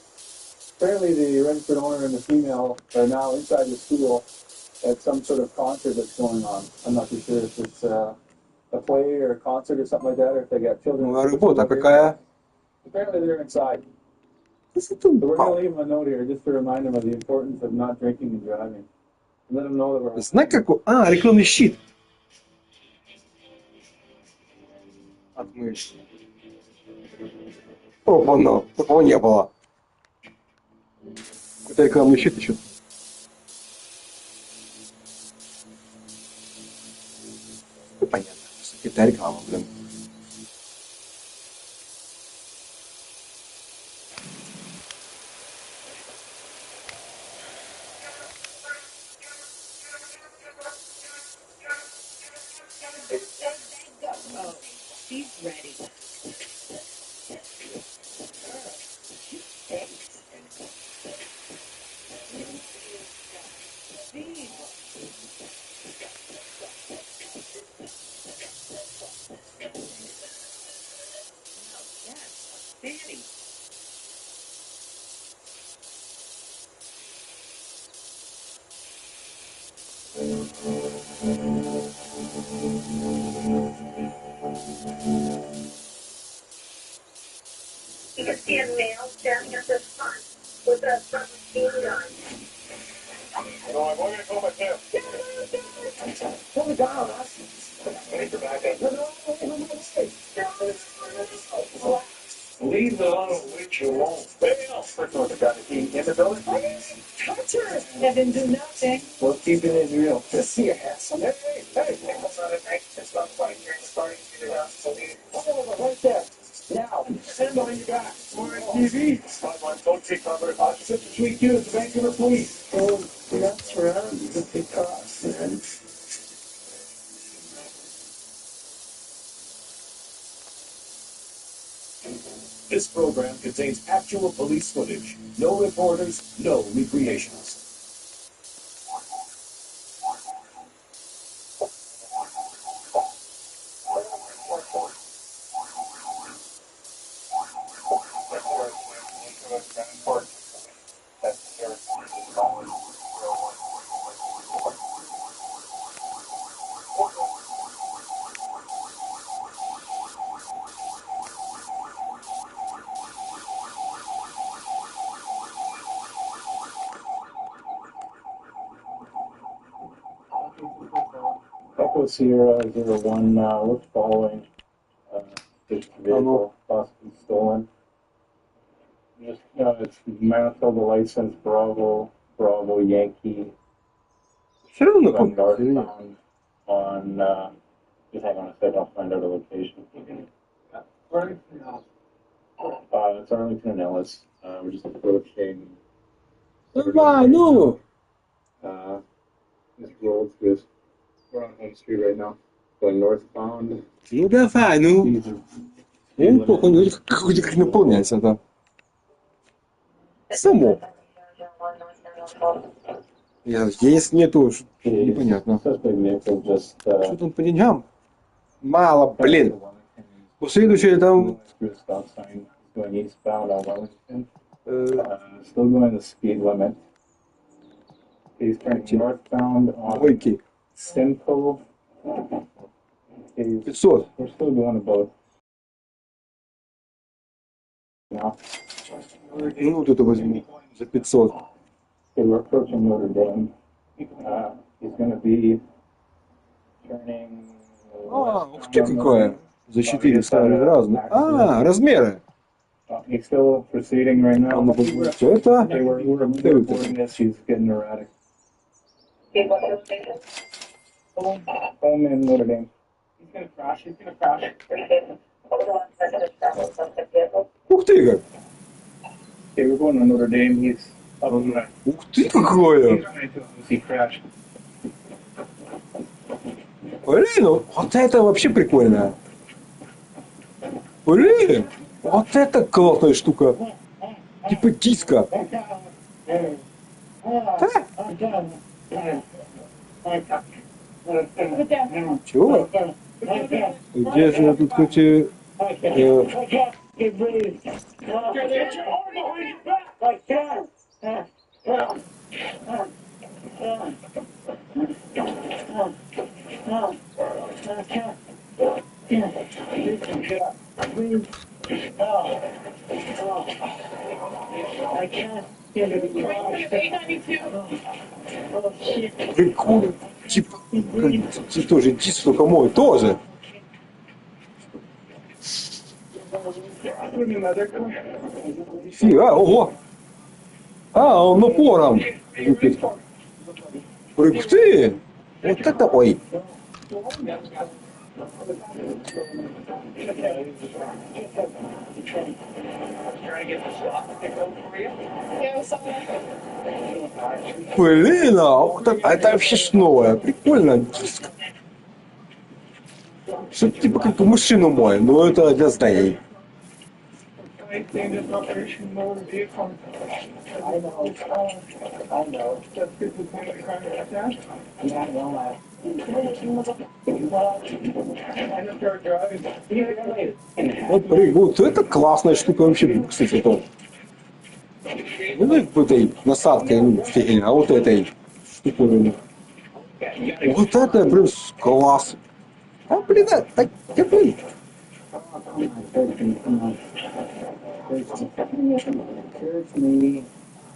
Apparently the registered owner and the female are now inside the school at some sort of concert that's going on. I'm not too sure if it's a play or a concert or something like that, or if they got children. Работа какая? Apparently they're inside. So we're going to leave them a note here just to remind them of the importance of not drinking and driving. And let them know that we're... Знаешь, как... А, рекламный щит. Отмышь. Опа-на, такого не было. Это рекламный щит еще. Ну, понятно. Это реклама, блин. Oh, she's ready. You can see a male standing at the front with a machine gun. No, I'm going to call my tail. Pull the gun on us. Wait for backup. No. Leave the little witch alone. Fail. First one got the key in the building. Touch her. Let him do nothing. Well, keep it in real. Just see your handsome. Hey, it's not a night. It's not quite here. It's starting to get around. So leave. Right there. Now, stand behind your back. We're on TV. Don't take cover. Opposite between you and the Vancouver police. Oh, that's right. Because, man. This program contains actual police footage. No reporters, no recreations. Echo Sierra 01, what's following this vehicle possibly stolen? Just, it's Manitoba license Bravo Yankee. Все равно Northbound on, just hang on a second, I'll find out a location. It's Arlington and Ellis. We're just approaching. Давай, ну! This road through this. We're on Home Street right now, going northbound. Ну давай, ну! Ну, похуй, ну как наполняется это. Само. Есть нету, непонятно. Что там по деньгам? Мало, блин. У следующее там... Going eastbound on Wellington. Still going the speed limit. He's turning northbound on Simcoe. 500. We're still going about now. Ну, вот это возьму за 500. Okay, we're approaching Notre Dame. He's going to be turning. А, ух ты какая. За 400 разные. А, размеры. He's still proceeding right now. Что это? We're reporting this. He's getting erratic. Home in Notre Dame. He's gonna crash. He's gonna crash. Ух ты как! Okay, we're going to Notre Dame. He's up on the Ух ты какое! He's trying to see crash. Блин, вот это вообще прикольно. Блин, вот это классная штука. Типа диска. Чего? Где же тут хоть... Прикольно. Типа, тоже диск, только мой тоже. Фига, ого. А, он напором. Ух ты! Вот это, ой. Блин, а это вообще новое. Прикольно. Диск. Что-то типа как машину мой, но это для зданий. Вот это классная штука вообще, кстати, это. Ну, этой насадкой, ну, фигня, а вот этой штуковиной. Вот это, блин, класс. А, блин, так, блин.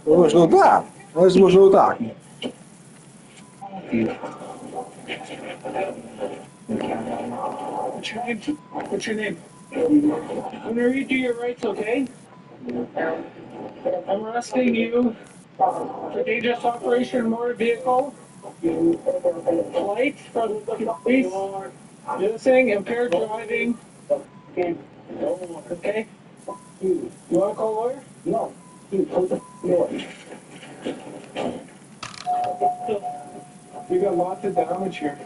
Можно, да, возможно, так. What's your name? Whenever you do your rights, okay? I'm arresting you for dangerous operation of motor vehicle, flight for the police, noticing impaired driving. Okay? You want to call a lawyer? No. You got lots of damage here.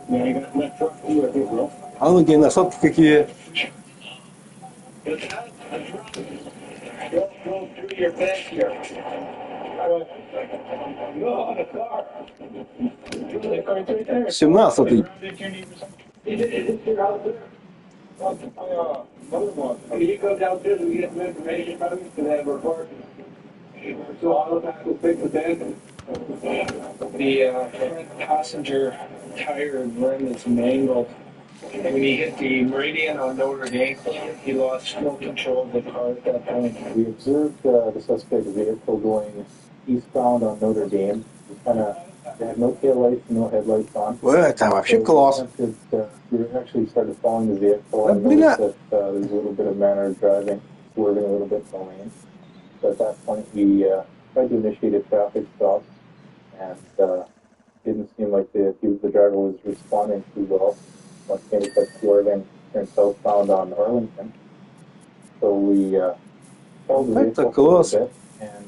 Yeah, you got that truck too, I think, bro. А ну, насадки какие. Go through your back here. No, the car. 17-й. You go downstairs and get some information from me to that report. So all the will fix the bed. The front passenger tire rim is mangled. And when he hit the meridian on Notre Dame, he lost full control of the car at that point. We observed the suspect vehicle going eastbound on Notre Dame. They had no taillights, no headlights on. Это вообще класс. We actually started following the vehicle and noticed that there's a little bit of manner of driving, swerving a little bit in the lane. So at that point, we tried to initiate a traffic stop, and didn't seem like the driver was responding too well. Once again, he kept swerving, turned southbound on Arlington. So we followed the vehicle for a bit, and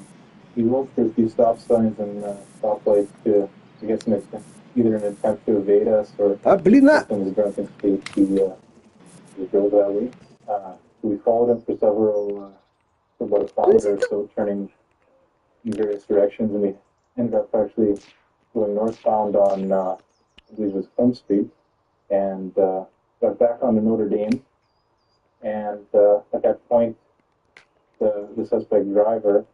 he rolled through a few stop signs and stoplights to get some either an attempt to evade us or in his drunken state to go that way. We followed him for for about a kilometer or so, turning in various directions, and we ended up actually going northbound on, I believe it was Home Street, and got back onto Notre Dame. And at that point, the suspect driver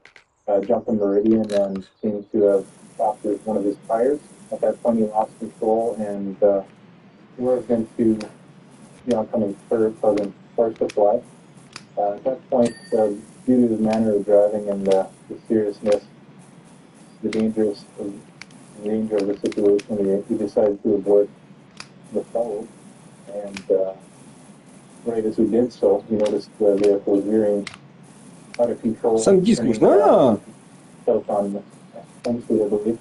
jumped the meridian and seemed to have stopped with one of his tires. At that point, he lost control and swerved into the oncoming curb, causing cars to fly. At that point, due to his manner of driving and the seriousness, the danger of the situation, we decided to abort the follow. And right as we did so, we noticed the vehicle was veering out of control. Сам диск можно? South on Home Street, I believe.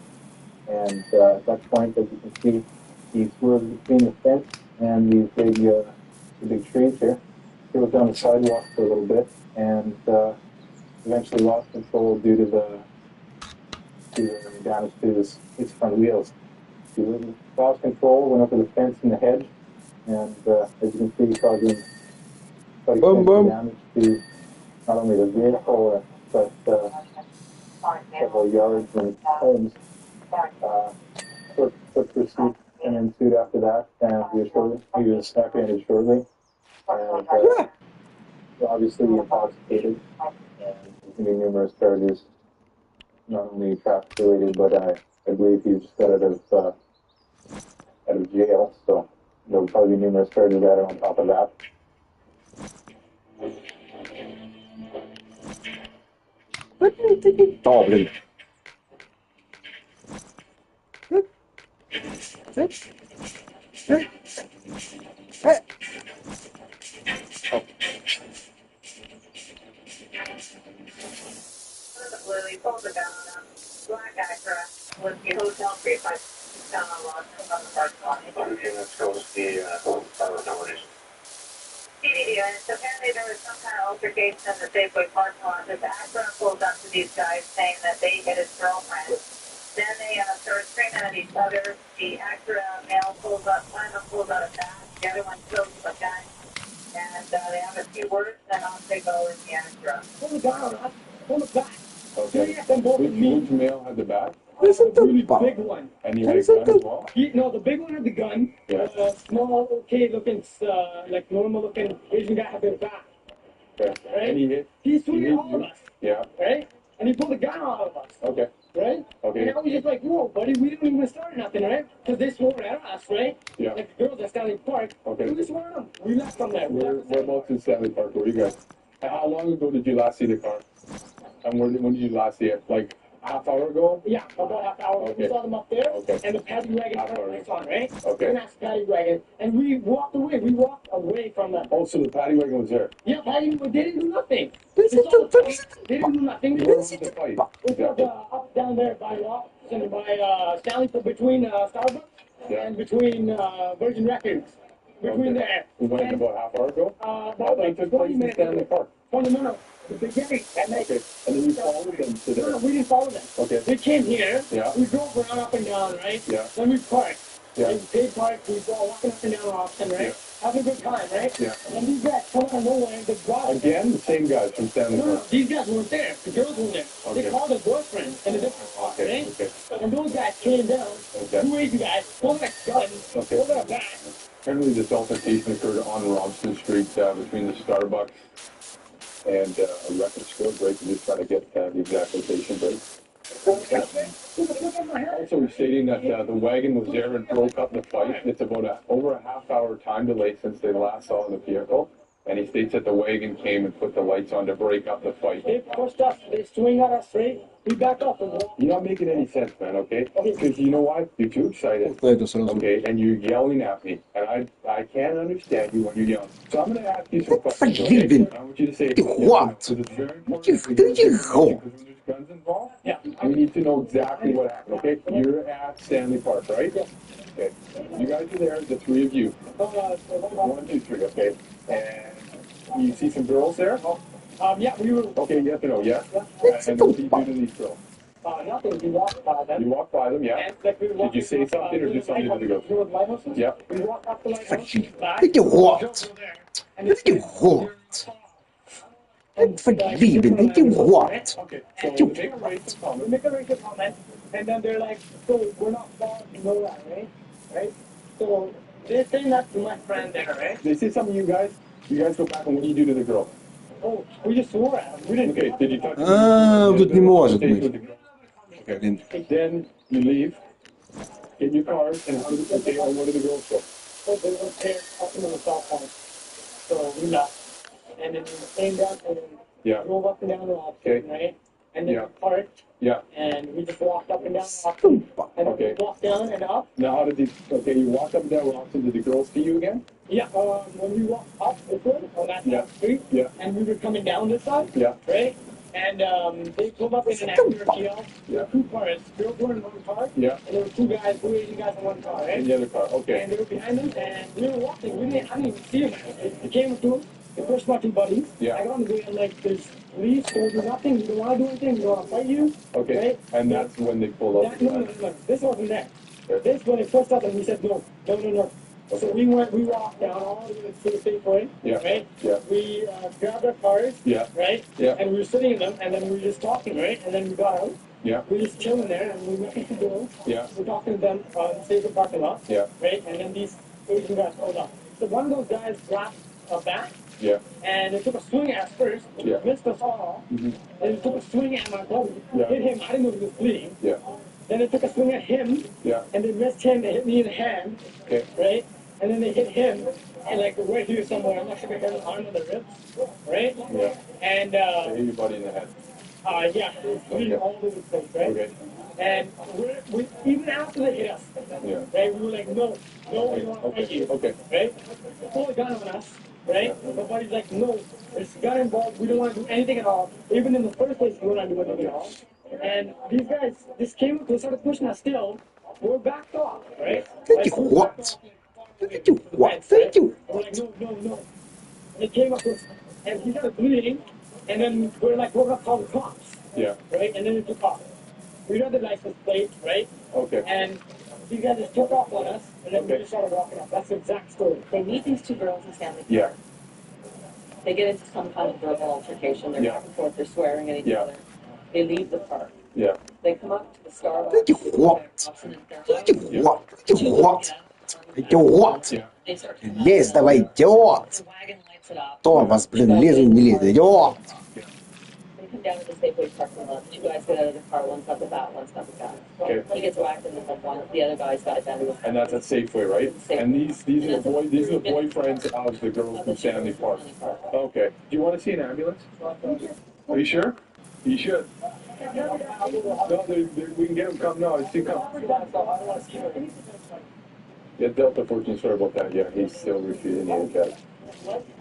And at that point, as you can see, he swerved between the fence and these big trees here. He was down the sidewalk for a little bit, and eventually lost control due to the damage to his front wheels. He lost control, went up to the fence in the hedge, and as you can see, causing quite extensive damage to not only the vehicle, but several yards and homes. Quick pursuit and ensued after that, and he was apprehended shortly, and obviously intoxicated, and committing numerous charges, not only traffic related, but I believe he just got out of jail, so there'll probably be numerous charges added on top of that. Tavlen. Lily pulled the gun on him. Black Acura with the hotel free by down on the parking lot. Okay, let's go with the nomination. TDD, and apparently there was some kind of altercation in the Safeway parking lot. This Acura pulled up to these guys saying that they hit his girlfriend. Then they started screaming at each other. The Acura male pulls up, one of them pulls out a bat, the other one kills the gun. And they have a few words, and off they go in the Acura. Pull the gun on us, pull it back. Okay. Which male had the bat? The really big one. And he had a gun as well? No, the big one had the gun. Yeah. Small, okay looking, like normal looking Asian guy had the bat. Okay. Right? And he hit? He's shooting all of us. Yeah. Right? And he pulled a gun out of us. Okay. Right? Okay. And I was just like, whoa, buddy, we didn't even start nothing, right? Because they swore at us, right? Yeah. Like the girls at Stanley Park. Okay. We just swore at them. We left them there. Whereabouts in Stanley Park were you guys? And how long ago did you last see the car? And when did you last see it? Like half hour ago? Yeah, about half hour. Okay. We saw them up there, okay. And the paddy wagon had lights on, right? Okay. And that's the paddy wagon. And we walked away. We walked away from them. Oh, so the paddy wagon was there? Yeah, paddy, they didn't do nothing. They didn't do nothing. Where was the fight? It was up down there by Lawson, by Stanley, between Starbucks and between Virgin Records. Between there. We went about half hour ago? About like 20 minutes. Stanley Park. 20 minutes. The beginning. Okay. And then you followed them to there? No, we didn't follow them. Okay. They came here. Yeah. We drove around up and down, right? Yeah. Then we parked. Yeah. And paid park. We go walking up and down Austin, right? Yeah. Having a good time, right? Yeah. And these guys come out of nowhere and they brought us. Again, the same guys from Stanley Park? No, these guys weren't there. The girls weren't there. Okay. They called their boyfriend in a different spot, Okay. right? Okay. And those guys came down. Okay. Two Asian guys pulled a gun, Okay. pulled a bat. Apparently this altercation occurred on Robson Street between the Starbucks and a record store break. We're just trying to get the exact location break. Also, we're stating that the wagon was there and broke up the fight. It's about over a half-hour time delay since they last saw the vehicle. And he states that the wagon came and put the lights on to break up the fight. They pushed us. They swing at us, right? We back up and walk. You're not making any sense, man, okay? Because you know what? You're too excited. Okay. Okay, and you're yelling at me. And I can't understand you when you're yelling. So I'm going to ask you some questions, okay? I want you to say what? Because it's very important. What? Because when there's guns involved, yeah, we need to know exactly what happened, okay? You're at Stanley Park, right? Yeah. Okay. You guys are there, the three of you. 1, 2, 3, okay? And you see some girls there? Yeah, we were. Okay, you have to know, yes? And what do you do to these girls? Nothing. We walked by them. You walked by them, yeah? And, like, we Did you say something or just something to the girls? You were lighthouses? Yeah. We walked up the lighthouses. Vilket hat! Vilket hat! För livet, vilket hat! Okay, so we make a racist comment. We make a racist comment, and then they're like, so we're not far to know that, right? Right? So they're saying that to my friend there, right? They say something to you guys? You guys go back and what do you do to the girl? Oh, we just swore at them. We didn't. Okay, did you touch Тут не может быть. Then you leave, get in your cars, and how did okay, and where did the girls go? Oh, they were there up into the south point. So we left. And then we came down and then drove up and down the Robson, right? And then we parked. Yeah. And we just walked up and down Robson. And then we walked down and up. Now how did these, okay, you walked up and down Robson, did the girls see you again? Yeah, when we walked up this way on that street, and we were coming down this side, yeah, right? And they pulled up in an XRTL. Yeah. 2 cars. Girl were in 1 car. Yeah. And there were 2 guys, 2 Asian guys in 1 car, right? In the other car, okay. And they were behind them, and we were walking. I didn't even see them. They came up to them. They pushed my 2 buddies. Yeah. I got on the way, and like, there's police, don't do nothing. We don't want to do anything. We don't want to fight you. Okay. Right? And that's when they pulled up. No. This wasn't that. This when they pushed us, and we said no. So we walked down all the way to the Safeway, Yeah. right? Yeah. We grabbed our cars, Yeah. right? Yeah. And we were sitting in them, and then we were just talking, right? And then we got out. Yeah. We were just chilling there, and we met these girls. Yeah. We're talking to them on the Safeway parking lot, Yeah. right? And then these Asian guys pulled up. So one of those guys grabbed a bat, Yeah. and they took a swing at us first, Yeah. missed us all. Mm-hmm. Then they took a swing at my buddy, Yeah. hit him. I didn't know he was bleeding. Yeah. Then they took a swing at him, Yeah. and they missed him. They hit me in the hand, Okay. right? And then they hit him, and like right here somewhere. I'm not sure if I hit his arm or the ribs, right? Yeah. And They hit your buddy in the head. yeah, it was bleeding all over the place, right? Okay. And we even after they hit us, Yeah. right? We were like, no, we don't want to fight you, Okay. right? They pulled a gun on us, right? My buddy's like, no, there's a gun involved. We don't want to do anything at all. Even in the first place, we don't want to do anything at all. And these guys just came up, they started pushing us still. We're backed off, right? Thank you. What? Thank you. What? Thank you. We're like, no. And they came up with, and he started bleeding, and then we're like, we're gonna call the cops, Yeah. right? And then they took off. We read the license plate, right? Okay. And these guys just took off on us, and then we just started walking up. That's the exact story. They meet these 2 girls in Stanley Park. Yeah. They get into some kind of verbal altercation. They're Yeah. back and forth. They're swearing at each Yeah. other. They leave the park. Yeah. They come up to the Starbucks. Thank you. What? Thank you. What? Thank you. What? Thank you. What? Yeah. They start to Лезь давай, идиот! the wagon lights it up. Кто вас, блин, лезу, не лезет, идиот! They come down to the Safeway parking lot. 2 guys get out of the car. One's got the bat. One's got the gun. Okay. He gets whacked in the head. The other guy's got a gun in his head. And that's at Safeway, right? And these are the boyfriends of the girls from Stanley Park. Okay. Do you want to see an ambulance? Are you sure? You should. No, we can get them come now. See, come. Yeah, Delta 14, sorry about that. Yeah, he's still refusing the ACAT.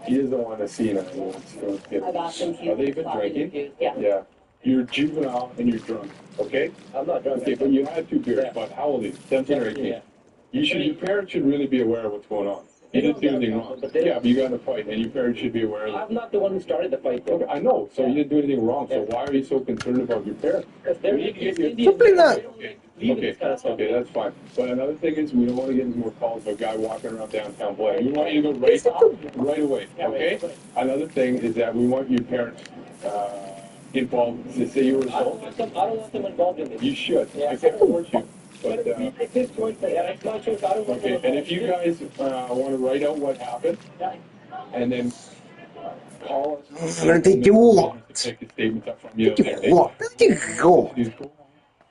He doesn't want to see an ambulance. I've asked him to Are they even drinking? Yeah. Yeah. You're juvenile and you're drunk, okay? I'm not drunk. Okay, but you had 2 beers, but how old are you? 17 or 18? Yeah. Your parents should really be aware of what's going on. You didn't do anything wrong. Yeah, but you got in a fight, and your parents should be aware of it. I'm not the one who started the fight, though. Okay, I know, so you didn't do anything wrong, so why are you so concerned about your parents? Because they're We need to get your... Indians. Okay, okay, that's fine. But another thing is, we don't want to get any more calls of a guy walking around downtown Blaine. We want you to go right away, okay? Another thing is that we want your parents involved. Say you were I don't want them involved in this. You should. Yeah. I can't force you. But, it's his choice, but it's my choice. I don't want okay, them and if you guys want to write out what happened, and then call us. Ты идиот! Take the statements up from you. Ты идиот! Ты идиот!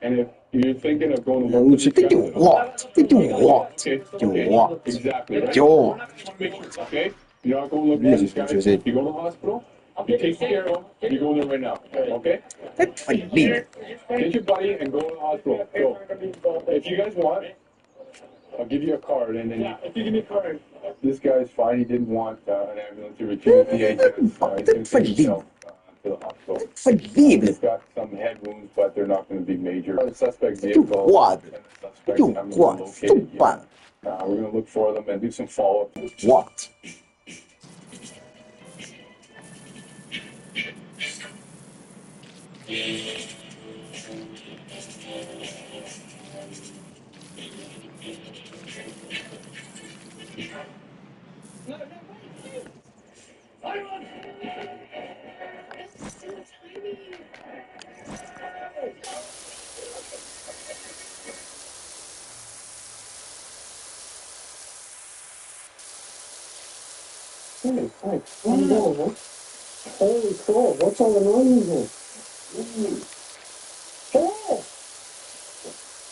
And if you're thinking of going to Лучше ты идиот! Ты идиот! Идиот! Exactly. Right? Идиот! Okay? You're not going to look at this guy. You go to the hospital, you take care of him, you go there right now. Okay? Get your buddy and go to the hospital. Go. If you guys want, I'll give you a card and then if you give me a card. This guy's fine. He didn't want an ambulance to refuse the agent. He's going to take himself to the hospital. He's got some head wounds, but they're not going to be major. The suspect vehicle and the suspect haven't been located yet. We're going to look for them and do some follow-up. What? Hey, holy crap, what's all the noise here? Hey!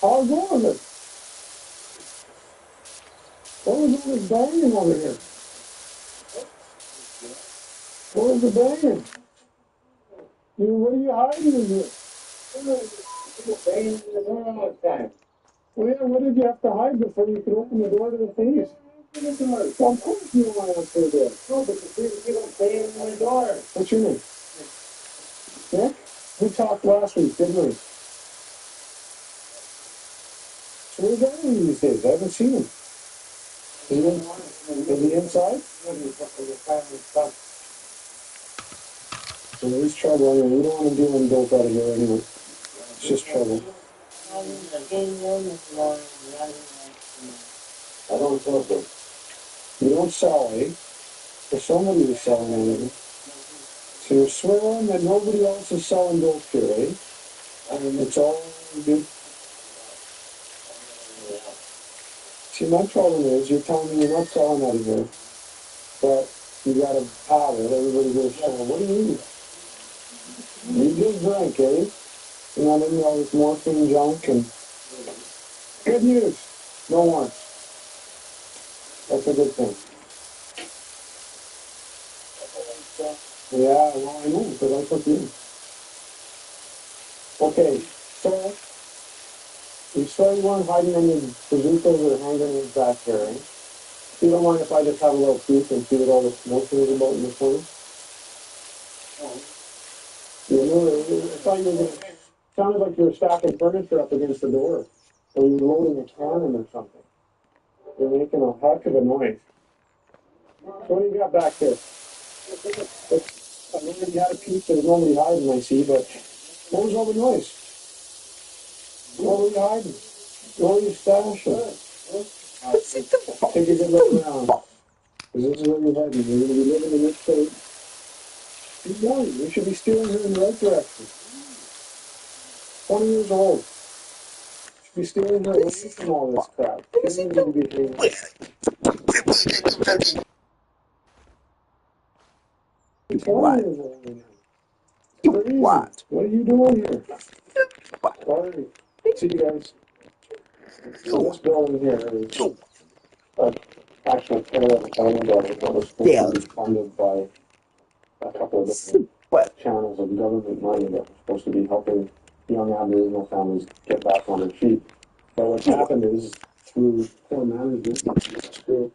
How's it going? What was all this banging over here? What was the banging? What are you hiding in here? Banging in the door all the time. Well, yeah, what did you have to hide before you could open the door to the police? Well, of course you want to answer the door. No, but the people banging in the door. What's your name? Nick, we talked last week, didn't we? So where's Eddie these days? I haven't seen him. Is he inside? So there's trouble anyway. We don't want to deal with both out of here anyway. It's just trouble. I don't sell them. You don't sell, eh? If somebody is selling anything. So you're swearing that nobody else is selling dope here, eh? I mean, it's all good. See, my problem is you're telling me you're not selling out of here, but you got a pallet. Everybody goes, oh, what do you mean? You did drink, eh? You're not into all this morphine junk and... Good news. No one. That's a good thing. Yeah, well, I know, because I took you. Okay, so... You saw you weren't hiding any bazookas or hand grenades back there, eh? You don't mind if I just have a little peek and see what all this motion is about in the corner? You know, I thought you were going to... Sounded like you were stacking furniture up against the door. Or you were loading a cannon or something. You're making a heck of a noise. What do you got back there? I know you had a peek, there's nobody hiding, I see, but what was all the noise? What were you hiding? What were you stashing? Take a good look around. Because this is where you're heading. You're going to be living in this state. Keep going. You should be steering her in the right direction. 20 years old. You should be steering her away from all this crap. You don't need to be doing What are you doing here? Sorry. See you guys. So this building here is actual care of the family building that was supposed to be funded by a couple of different channels of government money that was supposed to be helping young Aboriginal families get back on their feet. But what's happened is through poor management, through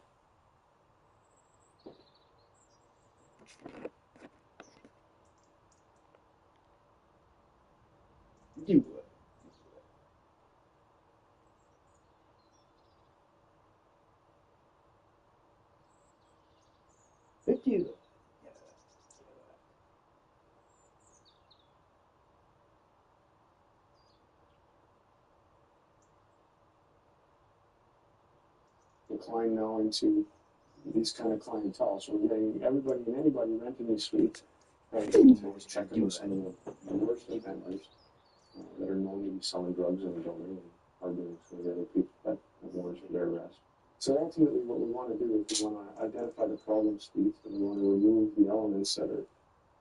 decline now into these kind of clientele. So we're getting everybody and anybody renting these suites. Right? So we're checking with some of the worst offenders that are known to be selling drugs in the building and harboring some of the other people that have warrants for their arrest. So ultimately what we want to do is we want to identify the problem suites and we want to remove the elements that are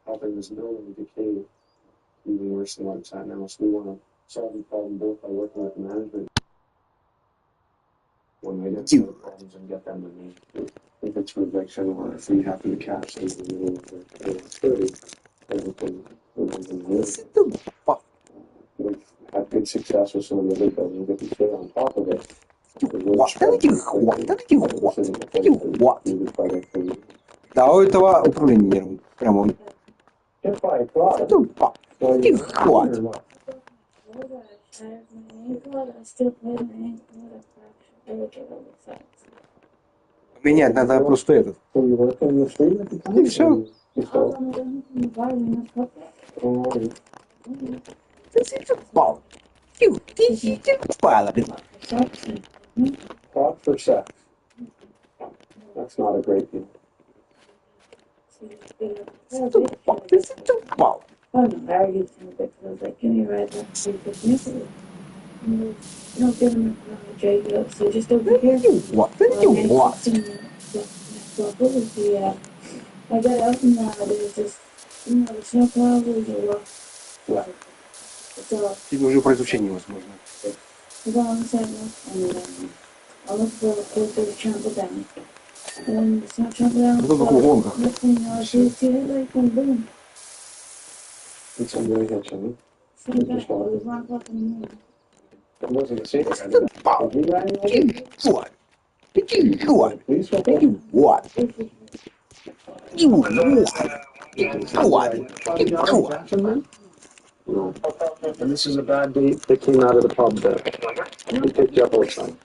helping this building decay even worse than what it's at now. So we want to solve the problem both by working with management when they identify the problems and get them removed. If it's for eviction or if we have to catch them in the middle of their 30, then we can remove them. We've had good success with some of the other buildings if we stay on top of it. Да, у этого управления прямо он. Менять надо просто этот. И все. Пал. Пал. Talk for sex. That's not a great deal. This is too pal. I don't know, I argued with him because I was like, give me a ride back to the you know, give him a drag up, so just over here. What? What? I got out and there's just, you know, the snowplow was a lot. Yeah. Тебе уже про изучение невозможно. I got on the sidewalk and I looked for the place that was trampled down. And it's not trampled down. Next thing you know, I see the headlight and boom. It's a very good channel. Same guy, it was 1 o'clock in the morning. It wasn't the same guy. What? What? What? You what? You what? No. And this is a bad date that came out of the pub there. We picked you up outside.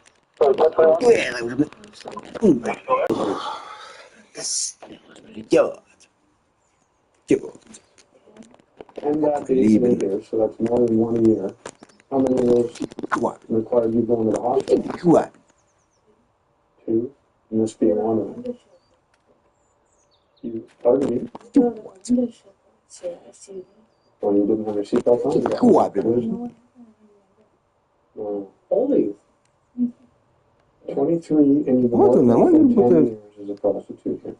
And that date's in here, so that's more than 1 year. How many of those require you going to the hospital? 2. And this being one of them. Pardon me? Well, you didn't have your seatbelt on? Holy. 23 and you've been working for 10 years as a prostitution.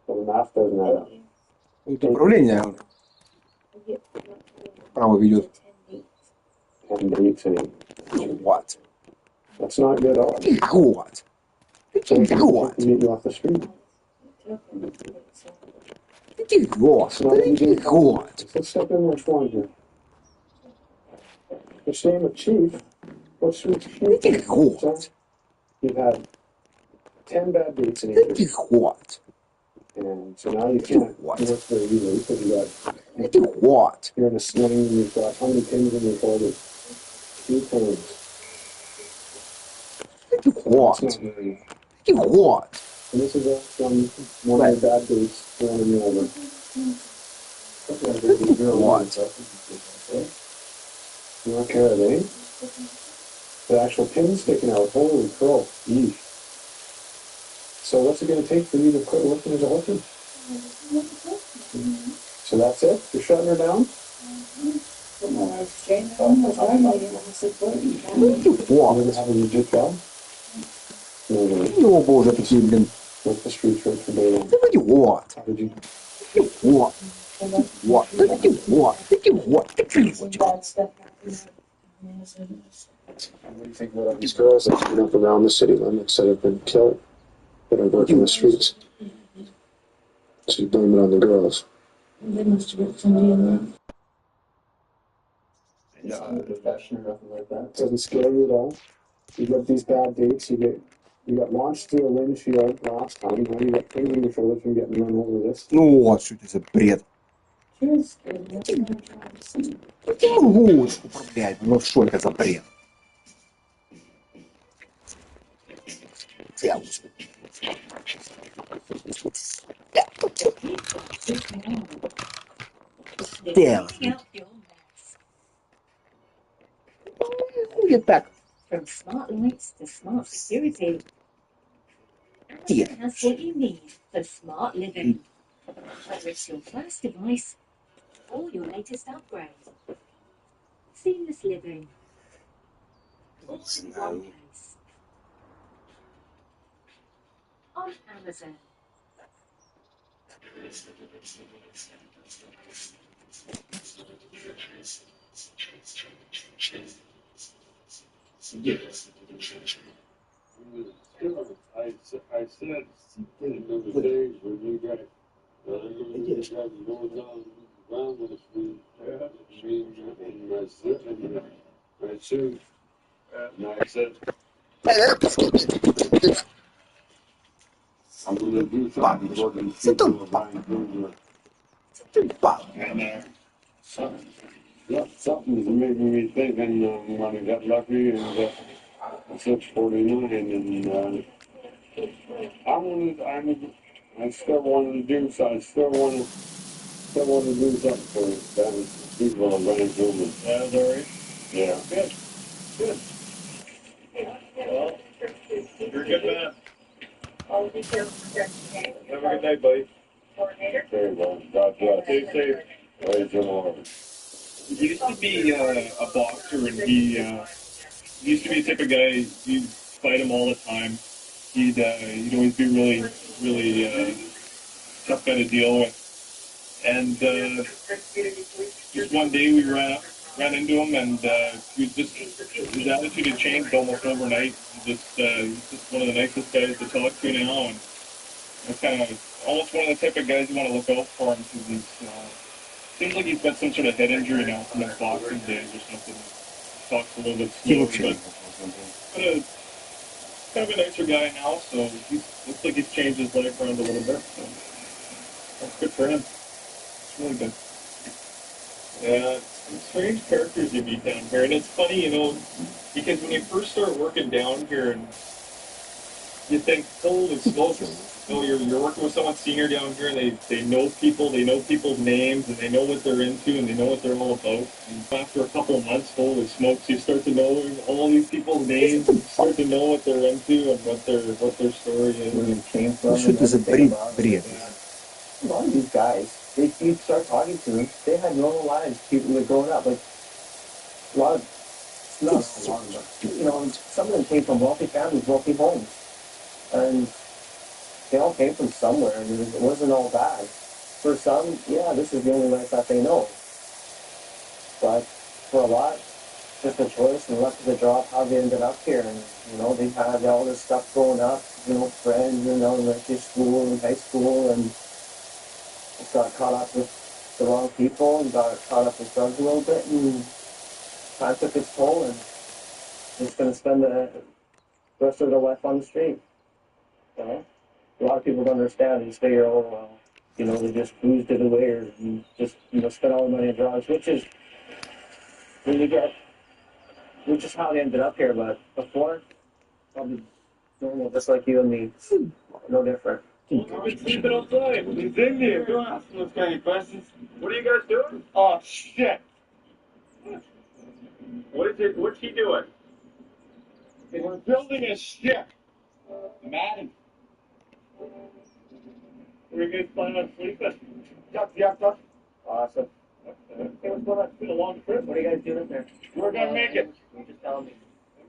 So the math doesn't add up. Управление право ведет. 10 dates in it. What? That's not good at all. What? What? Get you off the street. What? What? Let's step in which one here. The same with Chief. What's with Chief? What? You've had 10 bad dates in a year. What? And so now you can't work very easily because you got what? You're in a sling and you've got how many pins in your folded? 2 pins. What? What? And this is from one of your bad dates running you over. What? You don't care, eh? The actual pin sticking out. Holy crow. Yeesh. So what's it going to take for you to quit working as a hooker? So that's it? You're shutting her down? What? You have a legit job? О, боже, такие, блин. What's the street rate for day one? What? How did you... What? What? What? What? What do you think about all these girls that turn up around the city limits that have been killed, that are working the streets? So you blame it on the girls. Depression or nothing like that. Doesn't scare you at all. You get these bad dates. You got launched through a windshield last time. Now you got pain in your shoulder from getting run over this. Ну вот, что это за бред. Я не могу управлять, ну что это за бред? Девушка. Девушка. Ходит так. From smart lights to smart security, Yes. Amazon has what you need for smart living. Whether it's your first device or your latest upgrade. Seamless living. All in one place. On Amazon. I said in those days when you guys going down around with me, and my suit, and I said, I'm going to do something for these people of mine doing and something's making me thinking when I got lucky and 649 and I still want to do so. I still want to do something for them people are running through me. Yeah, Larry? Yeah. Good. Good. Well, you're a good man. Have a good night, buddy. Very well. God bless. Stay safe. Praise the Lord. He used to be a boxer, and he used to be the type of guy, you'd fight him all the time. He'd always be really tough guy to deal with. And just one day we ran into him, and his attitude had changed almost overnight. He's just one of the nicest guys to talk to now, and it's kind of almost one of the type of guys you want to look out for him, because he's seems like he's got some sort of head injury now from his boxing days or something. Talks a little bit slow, but kind of a nicer guy now, so he looks like he's changed his life around a little bit. So that's good for him. It's really good. Yeah, some strange characters you meet down here, and it's funny, you know, because when you first start working down here, and you think, holy smokes, you know, you're working with someone senior down here, and they know people, they know people's names, and they know what they're into, and they know what they're all about. And after a couple of months, holy smokes, you start to know all these people's names, and you start to know what they're into and what their story is. Where they came from. Ну, что это за бред? Бред. A lot of these guys, if you start talking to them, they had normal lives. People were growing up. Like, a lot of, not a lot of them, but, you know, some of them came from wealthy families, wealthy homes. And they all came from somewhere, and it wasn't all bad. For some, yeah, this is the only life that they know. But for a lot, just a choice and luck of the draw how they ended up here. And, you know, they had all this stuff growing up, you know, friends in elementary school and high school, and got caught up with the wrong people and got caught up with drugs a little bit, and time took its toll, and just going to spend the rest of their life on the street. You know? A lot of people don't understand. They figure, oh, well, you know, they just boozed it away or just, you know, spent all the money on drugs, which is, when you get, which is how they ended up here. But before, probably normal, just like you and me, no different. I've been sleeping outside. He's in there. Don't ask him those kind of questions. What are you guys doing? Oh, shit. What's he doing? We're building a ship. Madden. Where you guys planning on sleeping? Duck. Awesome. Hey, what's going on? It's been a long trip. What are you guys doing there? We're gonna make it. You just tell me.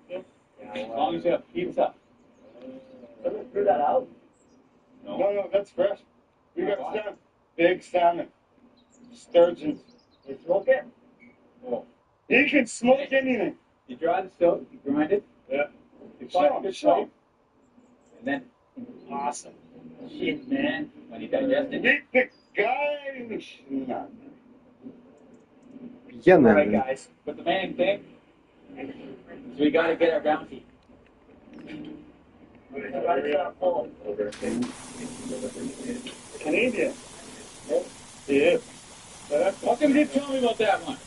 Yeah, Yeah, as long as you have pizza. Someone threw that out. No, that's fresh. We got salmon. Big salmon. Sturgeons. You smoke it? Oh. You can smoke anything. You dry the stove, you grind it, Yeah. you find a good shape, and then awesome. Shit, man. When you digest it. Meet the guy. Пьяная, Alright, блин. guys, but the main thing is we gotta get our bounty. Canadian. Yeah. How come you didn't tell me about that one?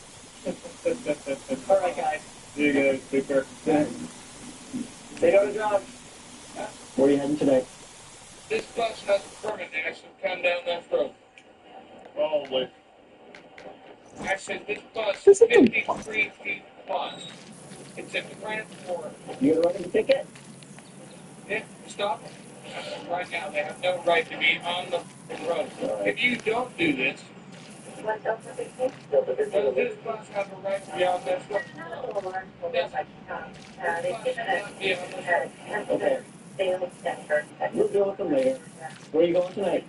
Alright, guys. See you guys. Take care. Stay on the job. Where are you heading today? This bus has a permit and I should come down that road. Probably. I said this bus is 53 feet plus. It's at the granite floor. You gonna write a ticket? Yeah, stop them. Right now, they have no right to be on the road. If you don't do this, does this bus have a right to be on this road? Yes. This bus should not be on this road. Okay. We'll deal with them later. Where are you going tonight?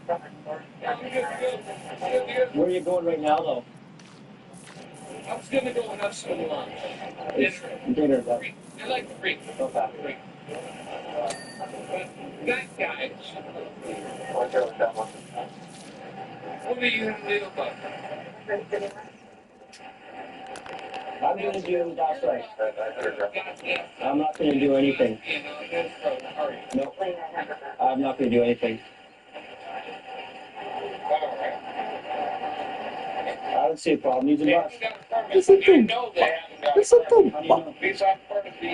Where are you going right now, though? I was gonna go and have some lunch. Dinner, though. I like to drink. Okay. But that guy, what are you gonna do about it? I'm gonna do that's right. I'm not gonna do anything. No, I'm not gonna do anything. I don't see a problem using bus. I know they haven't got a permit. Because I'm part of the,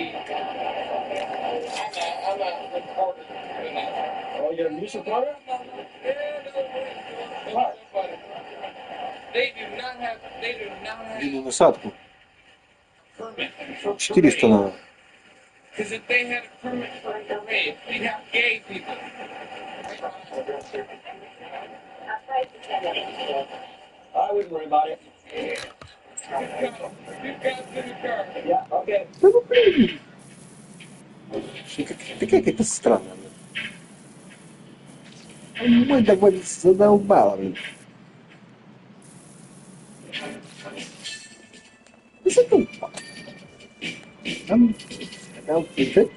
I'm a reporter. Oh, you're a news reporter? They do not have Иди на насадку. permit for 400 надо. because if they had a permit for a parade, we'd have gay people. I wouldn't worry about it. Yeah, okay. Ты какая-то странная, блин. Мой довольно задолбала, блин. Ты что тупо? Там сказал, ты тупо.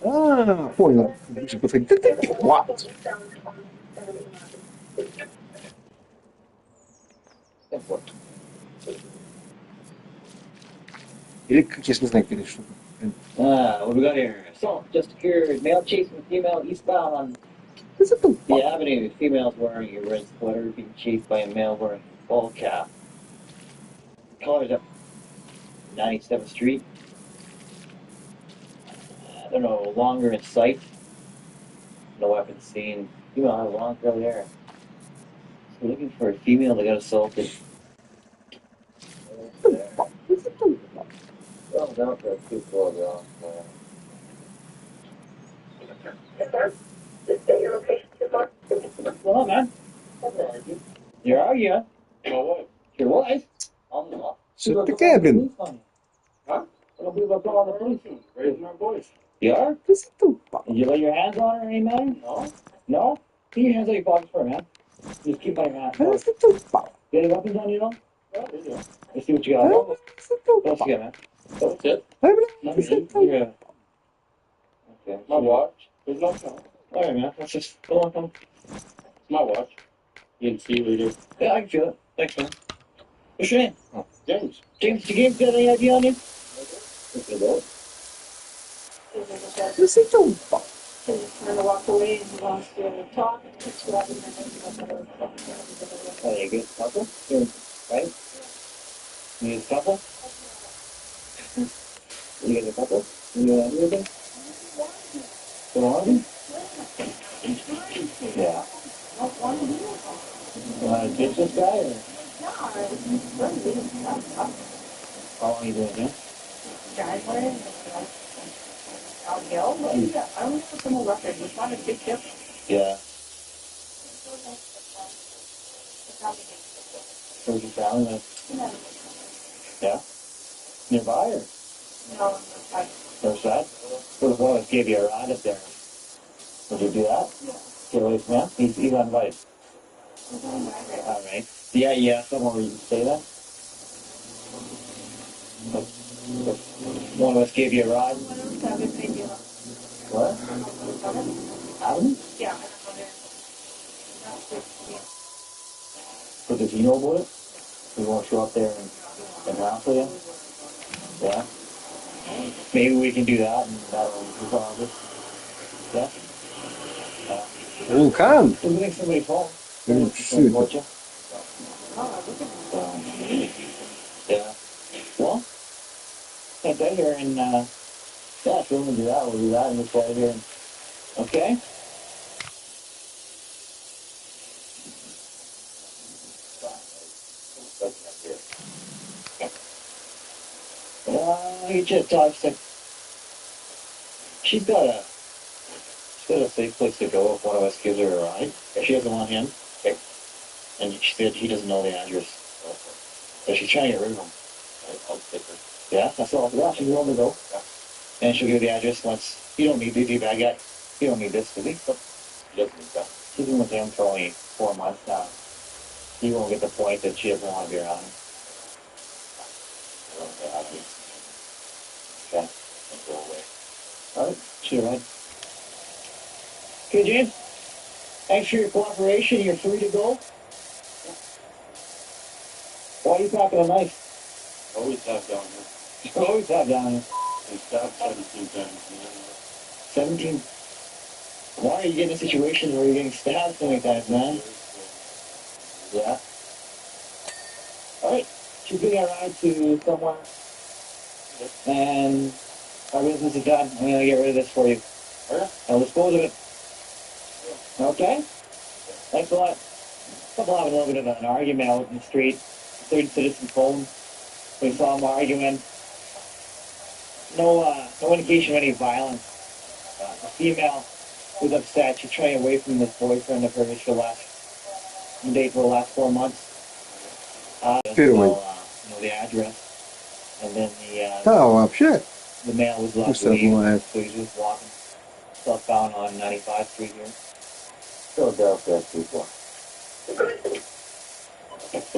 А, понял. Лучше подходи. Ты what? Вот. Или, честно, не знаю, какие штуки. What do we got here? Assault just occurred. Male chasing female eastbound on the avenue. Female's wearing a red sweater, being chased by a male wearing a ball cap. Colors up 97th Street. I don't know, longer in sight. No weapons seen. Female has long curly hair. So we're looking for a female that got assaulted. Well, down for a 2-4 What's going on, man? You're arguing? Your what? Your wife? Что такое, блин? Huh? I don't believe I call on the police. Raising our voice. You are? Ты тупо. Did you lay your hands on her or any man? No. No? Keep your hands on your pockets for her, man. Just keep by your hands. Ты тупо. You got any weapons on you, though? Well, you know. Let's see what you got. What else you got, man? That's it. Yeah. Okay. My watch. There's no phone. All right, man. Let's just go on. It's my watch. You can see later. Yeah, I can feel it. Thanks, man. What's your name? Oh, James. James, did James got any idea on you? Ты тупо. Trying to walk away and he wants to talk. Are you a good couple? Good. Right? You a couple? You guys a couple? You want to do anything? You want to? Yeah. You want to ditch this guy or? How long are you doing here? Driveway. Downhill. I don't put some record. It's not a big ship. Yeah. Where's your family? Like? Yeah. Nearby or? No, North side? What if one of us gave you a ride up there? Would you do that? Yeah. Get away from him? He's on bike. All right. Yeah, somewhere where you can stay then? If one of us gave you a ride? What? Avenue? Yeah. So does he know about it? We won't show up there and raffle you? Yeah? Maybe we can do that and that'll resolve it. Yeah? Ну, can. So we think somebody's home. Shoot. Yeah. Well, can't get here and, yeah, if you want to do that, we'll do that and just right here. Okay? You just talk to. She's got a safe place to go if one of us gives her a ride. If she doesn't want him, okay. And she said he doesn't know the address. So she's trying to get rid of him. I'll take her. Yeah, that's all. Yeah, she's willing to go. Yeah. And she'll give you the address once. You don't need the bad guy. You don't need this, does he? She doesn't need that. She's been with him for only 4 months now. He won't get the point that she doesn't want to be around him. Okay. Go away. Alright, sure, right. Okay, James. Thanks for your cooperation. You're free to go. Why are you packing a knife? Always have down here. Always have down here. They stabbed 17 times. 17? Why are you getting in situations where you're getting stabbed so many times, man? Yeah. Alright. She's getting a ride to somewhere. And our business is done. I'm going to get rid of this for you. I'll dispose of it. Okay? Thanks a lot. Couple having a little bit of an argument out in the street. Third citizen phone. We saw them arguing. No indication of any violence. The female was upset. She's trying away from this boyfriend of hers for the last 4 months. The address. And then Да, вообще. the male was left to leave, so he's just walking southbound on 95th Street here. Philadelphia, people.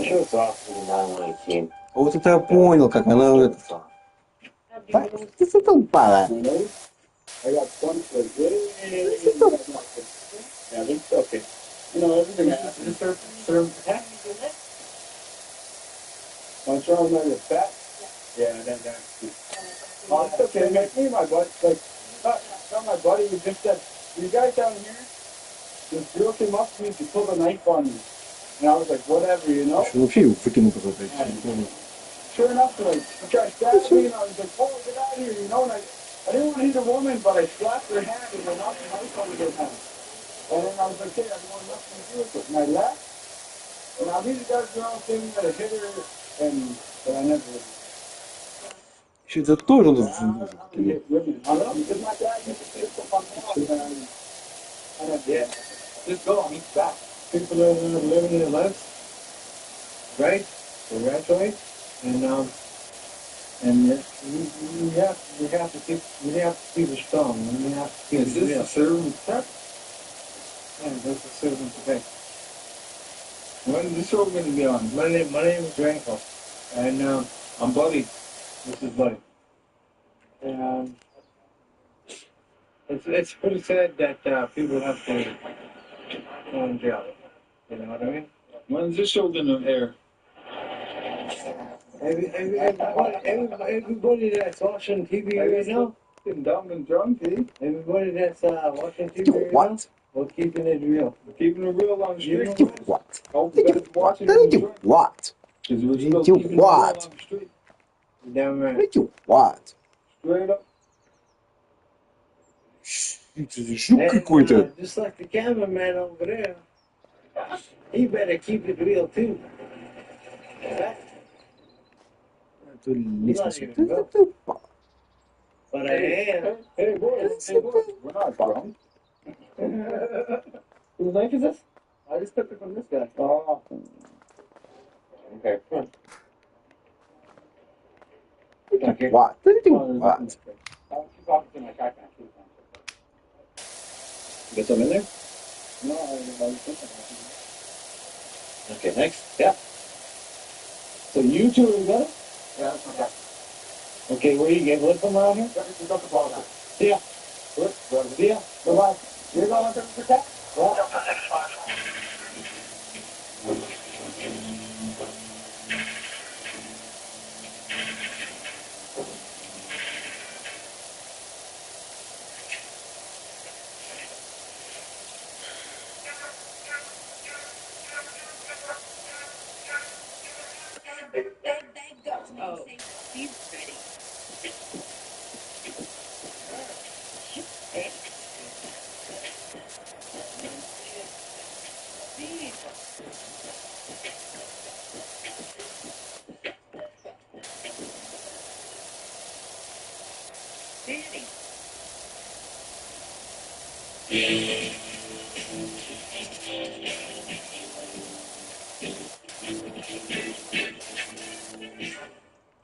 Show us off to the 919. Вот это я понял, как она это. Да, ты тупая. I got one for good. Yeah, it's okay. You know, everything happens. Serve pack? Why I'm showing them the fat. Yeah, that's it's okay. Like me, my buddy, not my buddy, he just said, "You guys down here, this girl came up to me to pull the knife on me." And I was like, whatever, you know? Що взагалі викинути за те? Sure enough, like, the guy stabbed me, and I was like, "Oh, get out of here," you know? And I didn't want to hit a woman, but I slapped her hand, and I knocked the knife out of her hand. And then I was like, "Hey, I don't want nothing to do with it." And I left, and now these guys are all saying that I hit her, but I never did. Ще це теж не Hit women. I don't know, because my dad used to say stuff on the and I did. Just go, I'm back. People are living their lives, right? Congratulate, and we have to keep it strong. We have to keep it real. Is this the servant prep? Yeah, this is the servant today. When is the show going to be on? My name is Ranko, and I'm Buddy. This is Buddy. And it's pretty sad that people have to go in jail. You know what I mean? When's this show going to air? Everybody that's watching TV right now, getting dumb and drunk, eh? Everybody that's watching TV right now, we're keeping it real. We're keeping it real on the street. You what? Watching You what? You what? Damn right. You what? Straight up. Это же жук какой-то. Just like the cameraman over there, he better keep it real too. Это лестница. But I am. Hey boys, we're not drunk. Whose knife is this? I just took it from this guy. Oh. Okay. What? What? Get some in there? No, I was thinking. Okay, next. Yeah. So you two are together? Yeah, that's my dad. Okay, where you get with them around here? We got the ball now. See ya. Good. See ya. Bye-bye. You're going to protect? Yeah. Oh, she's ready. Danny.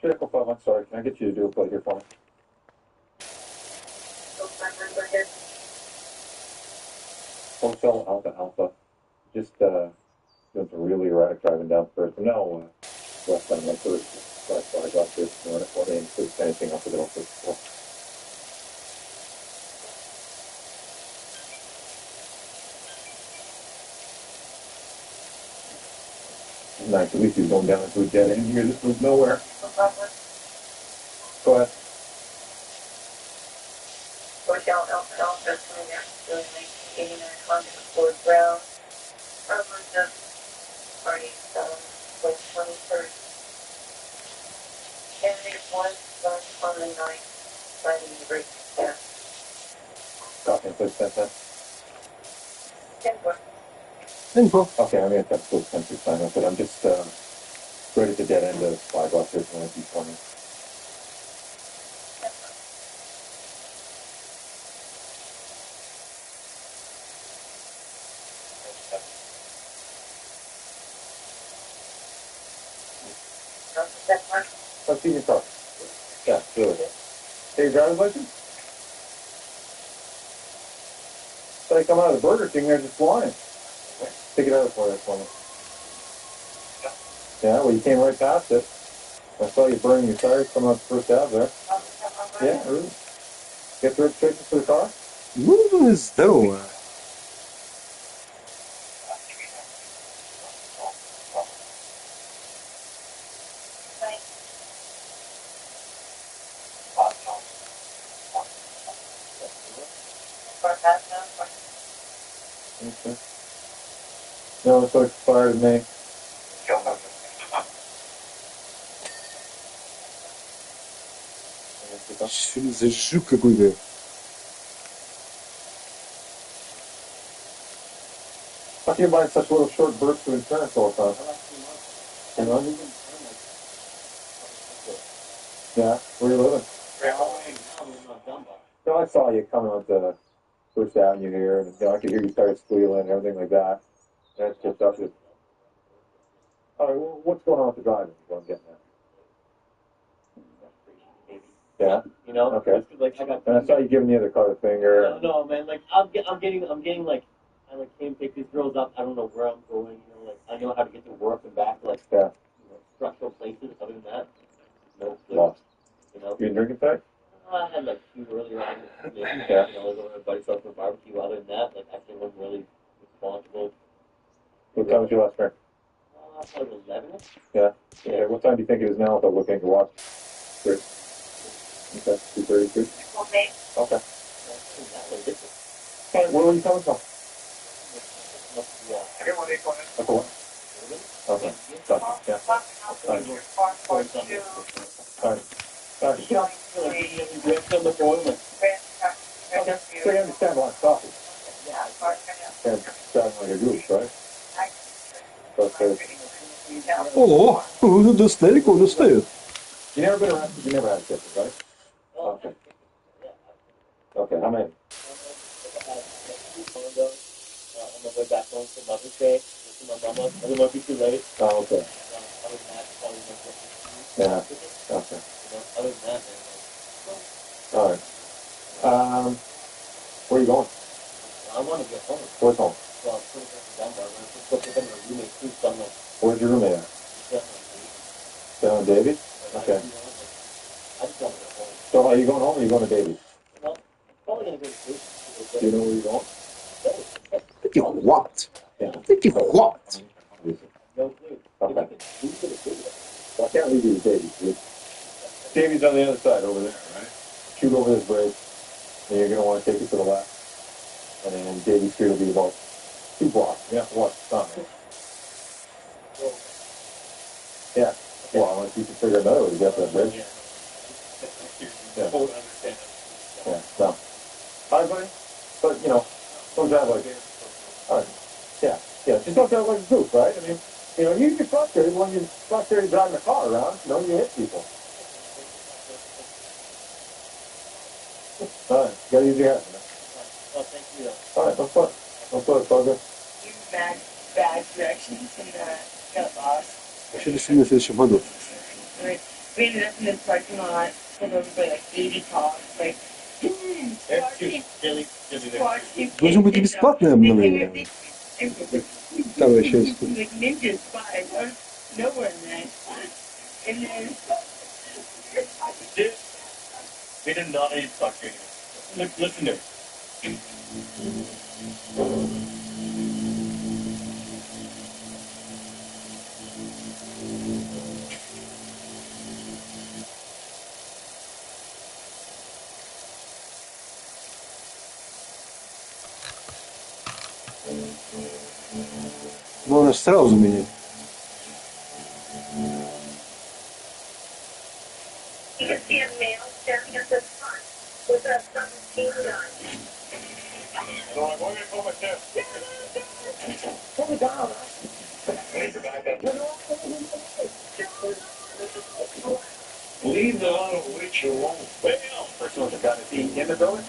Critical 5, I'm sorry. Can I get you to do a play here for me? Hotel Alpha Alpha. Just doing some really erratic driving down first. No, last time my first last time I got this morning, I didn't include anything else that I don't think before. Nice, at least he's going down into a dead end here. This was nowhere. Go ahead. Hotel Alpha Alpha coming out doing 89 Honda Ford Brown. Armada party with 23rd. Candidate 1 starts on the 9th, signing the break staff. Copy and please send that. 10-4. Info. Okay, I'm going to have to send you sign up, but I'm just right at the dead end of Spyglass here from B20. Let's see your car. Yeah, good. Hey, your driver's license? So I come out of the Burger King, they're just flying. Take it out for me. Yeah, well, you came right past it. I saw you burning your tires coming out the first tab there. Yeah, really. Get the registration for the car? Ну, здорово. Okay. No, it's what expired May. Что за жук какой-то? How can you buy such little short bursts of insurance all the time? You know? Yeah, where you living? No, I saw you coming onto First Avenue here, and I could hear you start squealing and everything like that. That's just up to. All right, well, what's going on with the driving? Is what I'm getting at. Yeah. You know. Okay. Like I got. And I saw you giving the other car the finger. No, man. Like I'm getting like. I like can't pick these girls up. I don't know where I'm going. You know, like I know how to get to work and back. Like structural places. Other than that, no clue. Lost. You know. You been drinking tonight? I had like 2 earlier on. Yeah. You know, I was over at buddy's house for barbecue. Other than that, like I think I'm really responsible. What time was your last drink? Probably 11. Yeah. Okay. What time do you think it is now without looking at your watch? 3. Okay. 2:32. Okay. All right. Where were you coming from? Okay. Gotcha. Yeah. All right. Okay. So you understand why it's coffee. And sounding like a goose, right? Åh, det ställer det styr. You never been arrested? You never had a ticket, right? Okay. Okay, how many? On the way back home from Mother's Day with my mama. I didn't want to be too late. Oh, okay. Other than that, probably not Yeah. Okay. Other than that, man. All right. Where are you going? I want to get home. Where's home? Well, I'm pretty much done. I'm going to go pick up my roommate too somewhere. Where's your roommate at? Down in Davie? Okay. I just want to go home. So are you going home or are you going to Davie? Well, probably going to go to sleep. Do you know where you're going? Vilken what? Yeah. Vilken what? No clue. Okay. I can't leave you to Davie. Davie's on the other side over there, right? Shoot over this bridge, and you're going to want to take it to the left. And then Davie Street will be about 2 blocks. You have to watch the sun. Yeah. Well, unless you can figure another way to get to that bridge. Yeah. Yeah. No. All right, buddy. But, you know, don't drive like it. All right. Yeah. Yeah. Just don't drive like a goof, right? I mean, you know, you get frustrated when you're frustrated driving a car around. You know, you hit people. All right. You gotta use your head, man. Oh, thank you. All right. No sweat. No sweat. It's all good. You bad directions and got lost. Что ты себе следующий году? We ended up in this parking lot with over like 80 cops. Like, Должно быть и бесплатное обновление. Вторая часть. like ninja spies out of nowhere, man. And then We did not need to talk to you. Listen to it. Можно же сразу менять. You can see a male standing at the front with a 17 gun. No, I'm going to call my test. Pull the gun on us. Leave the auto wait you won't fail. First one's got to be in the building.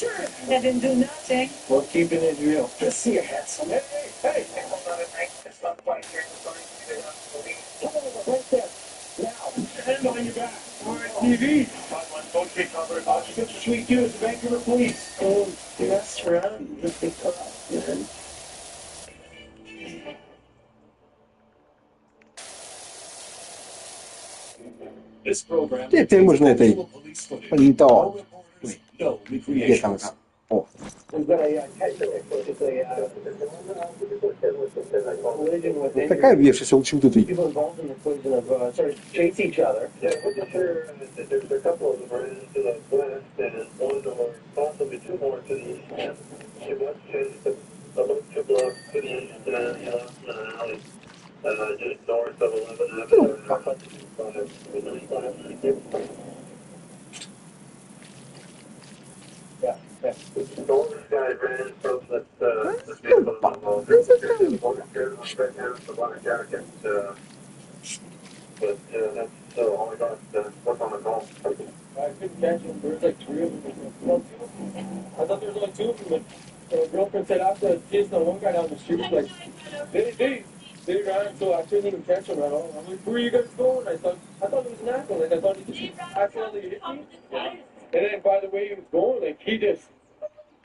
touch her. That didn't do nothing. We're keeping it real. Just see your head. So, Hey, hey, hey. Hold on a night. It's not quite here. It's going to be right there. Now, hand on your back. We're on TV. Don't get covered. You get the sweet news, Vancouver Police. Oh, you messed around. You think man. This program Теперь можно этой. police footage. Полетал. No reporters, no Где там? recreations. О. There's been a collision with Такая вещь, если учил тут. people involved in the collision of sort of chase each other. Yeah, we're just sure that there's a couple of them are to the west and one or possibly two more to the east. And she was chased about 2 blocks to the east in an alley, just north of 11th Avenue. Yeah. The oldest guy ran from this vehicle involved. There's a woman scared of right now, the black jacket. But that's all I got. What's on the call? I couldn't catch him. There was like 3 of them. Well, 2 of them. I thought there was only 2 of them, but the girlfriend said after chasing the one guy down the street, like, they ran, so I couldn't even catch him at all. I'm like, where are you guys going? I thought it was an accident. Like, I thought he just accidentally hit me. Yeah. And then by the way he was going, like, he just,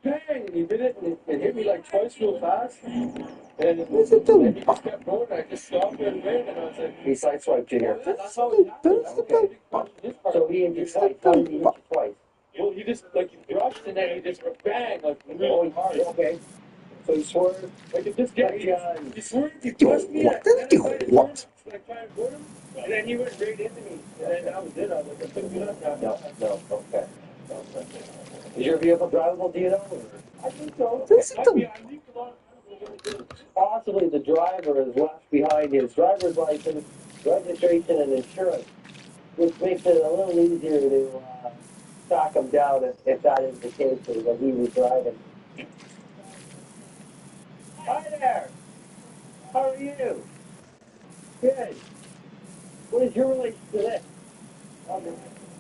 bang, and he did it, and it hit me like twice real fast. And he just kept going, and I just stopped and ran, and I was like, he sideswiped you here. That's how it happened. Okay. So he injured twice. How did he hit you twice? Well, he just, like, he brushed, and then he just bang, like, really hard. Okay. So he swerved, like, it just got you. He swerved, he pushed me, and then I tried to turn, like, trying to put him, and then he went straight into me, and then that was it. I was like, I couldn't get up now. No, okay. Is your vehicle drivable, do you know? Or? I think so. Possibly the driver has left behind his driver's license, registration, and insurance, which makes it a little easier to track him down if that is the case, or that he was driving. Hi there. How are you? Good. What is your relation to this?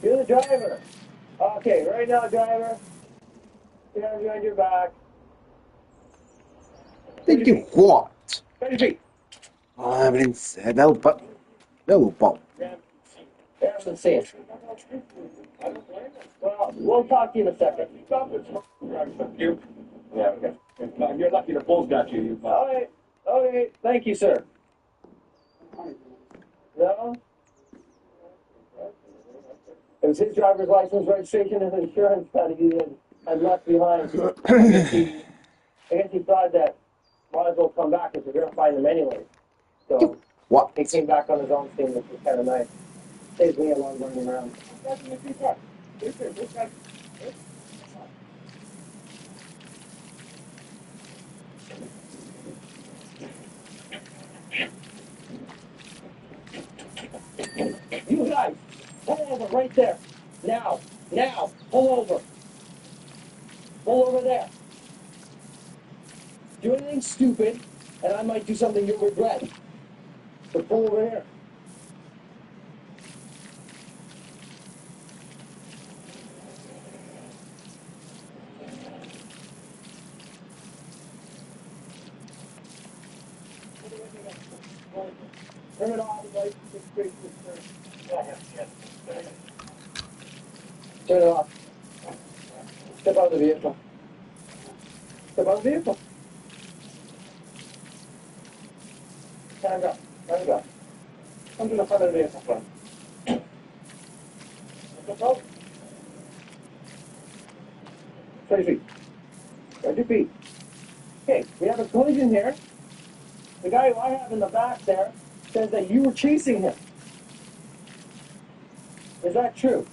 You're the driver. Okay, right now, driver. Get on your back. Think you what? 30 feet. Ah, блин, да упал. Да упал. There's the sand. Well, we'll talk to you in a second. You? Yeah, okay. You're lucky the bulls got you. All right. Okay. Thank you, sir. No? It was his driver's license, registration, and insurance that he had left behind. I guess he thought that might as well come back because we're going to find him anyway. So what? He came back on his own steam, which was kind of nice. Saves me a lot of running around. You guys, pull over right there. Now, pull over. Pull over there. Do anything stupid, and I might do something you'll regret. So pull over here. Turn it off, the lights, just straight to the turn. Turn it off. Step out of the vehicle. Step out of the vehicle. Stand up. Stand up. Come to the front of the vehicle, friend. Step out. 30 feet. 30 feet. Okay, we have a collision here. The guy who I have in the back there says that you were chasing him. Is that true?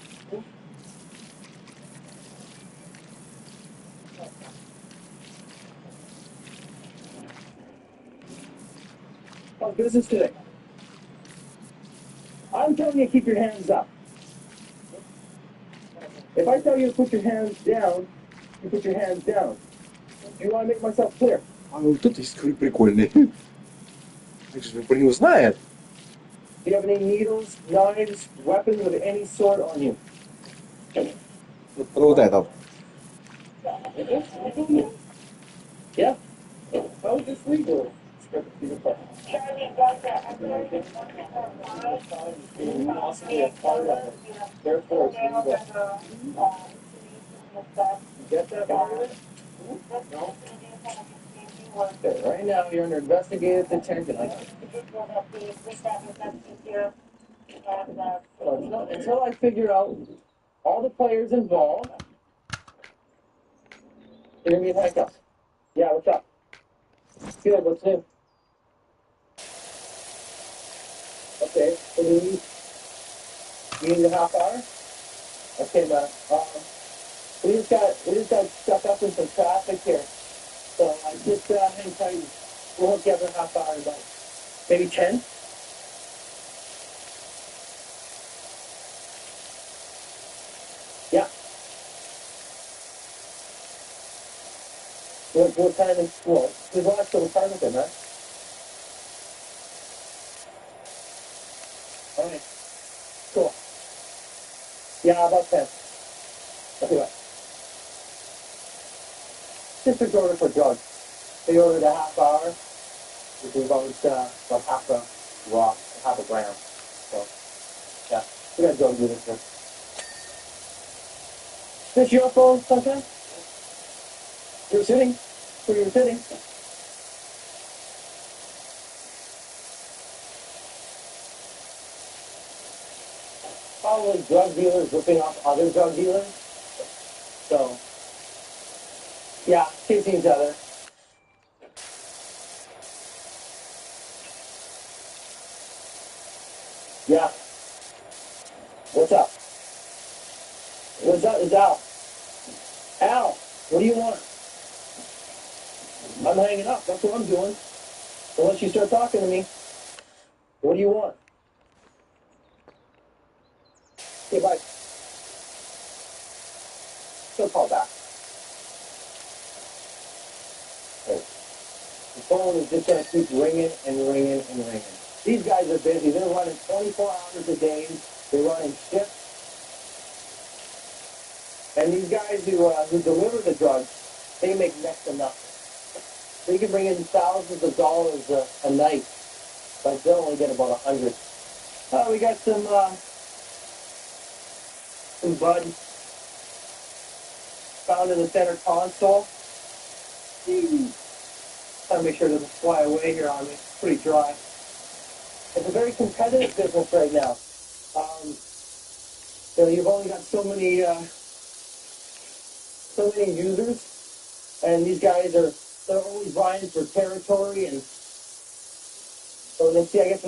How's business today? I'm telling you to keep your hands up. If I tell you to put your hands down, you put your hands down. Do you want to make myself clear? А вот это история прикольная. Как же про него знает? Do you have any needles, knives, weapons of any sort on you? Вот это. Yeah. How is this legal? Therefore, it's legal. Get that part of it? No. Okay, right now you're under investigative detention. Until I figure out all the players involved, Intermediate handcuffs. Yeah, what's up? Good, what's new? Okay, so you need a half hour? Okay, man. We just got stuck up in some traffic here. So I just hang tight. We'll hook you up in a half hour, about maybe 10. Yeah. What time is school? There's lots of time with it, man. All right. Cool. Yeah, about 10. Okay, bye. Just order for drugs. They ordered a half hour, which is about half a gram. So, yeah, we got drug dealers here. Is this your phone, Sunshine? You were sitting? Where you were sitting? Probably drug dealers ripping off other drug dealers. So, yeah, chasing each other. Yeah. What's up? What's up? It's Al. Al, what do you want? I'm hanging up. That's what I'm doing. Unless you start talking to me. What do you want? Okay, bye. She'll call back. Hey. The phone is just going to keep ringing and ringing and ringing. These guys are busy. They're running 24 hours a day. They're running shifts. And these guys who deliver the drugs, they make next to nothing. They can bring in thousands of dollars a night, but they'll only get about 100. We got some bud found in the center console. Trying to make sure it doesn't fly away here on me. It's pretty dry. It's a very competitive business right now. You've only got so many users, and these guys they're always vying for territory, and so when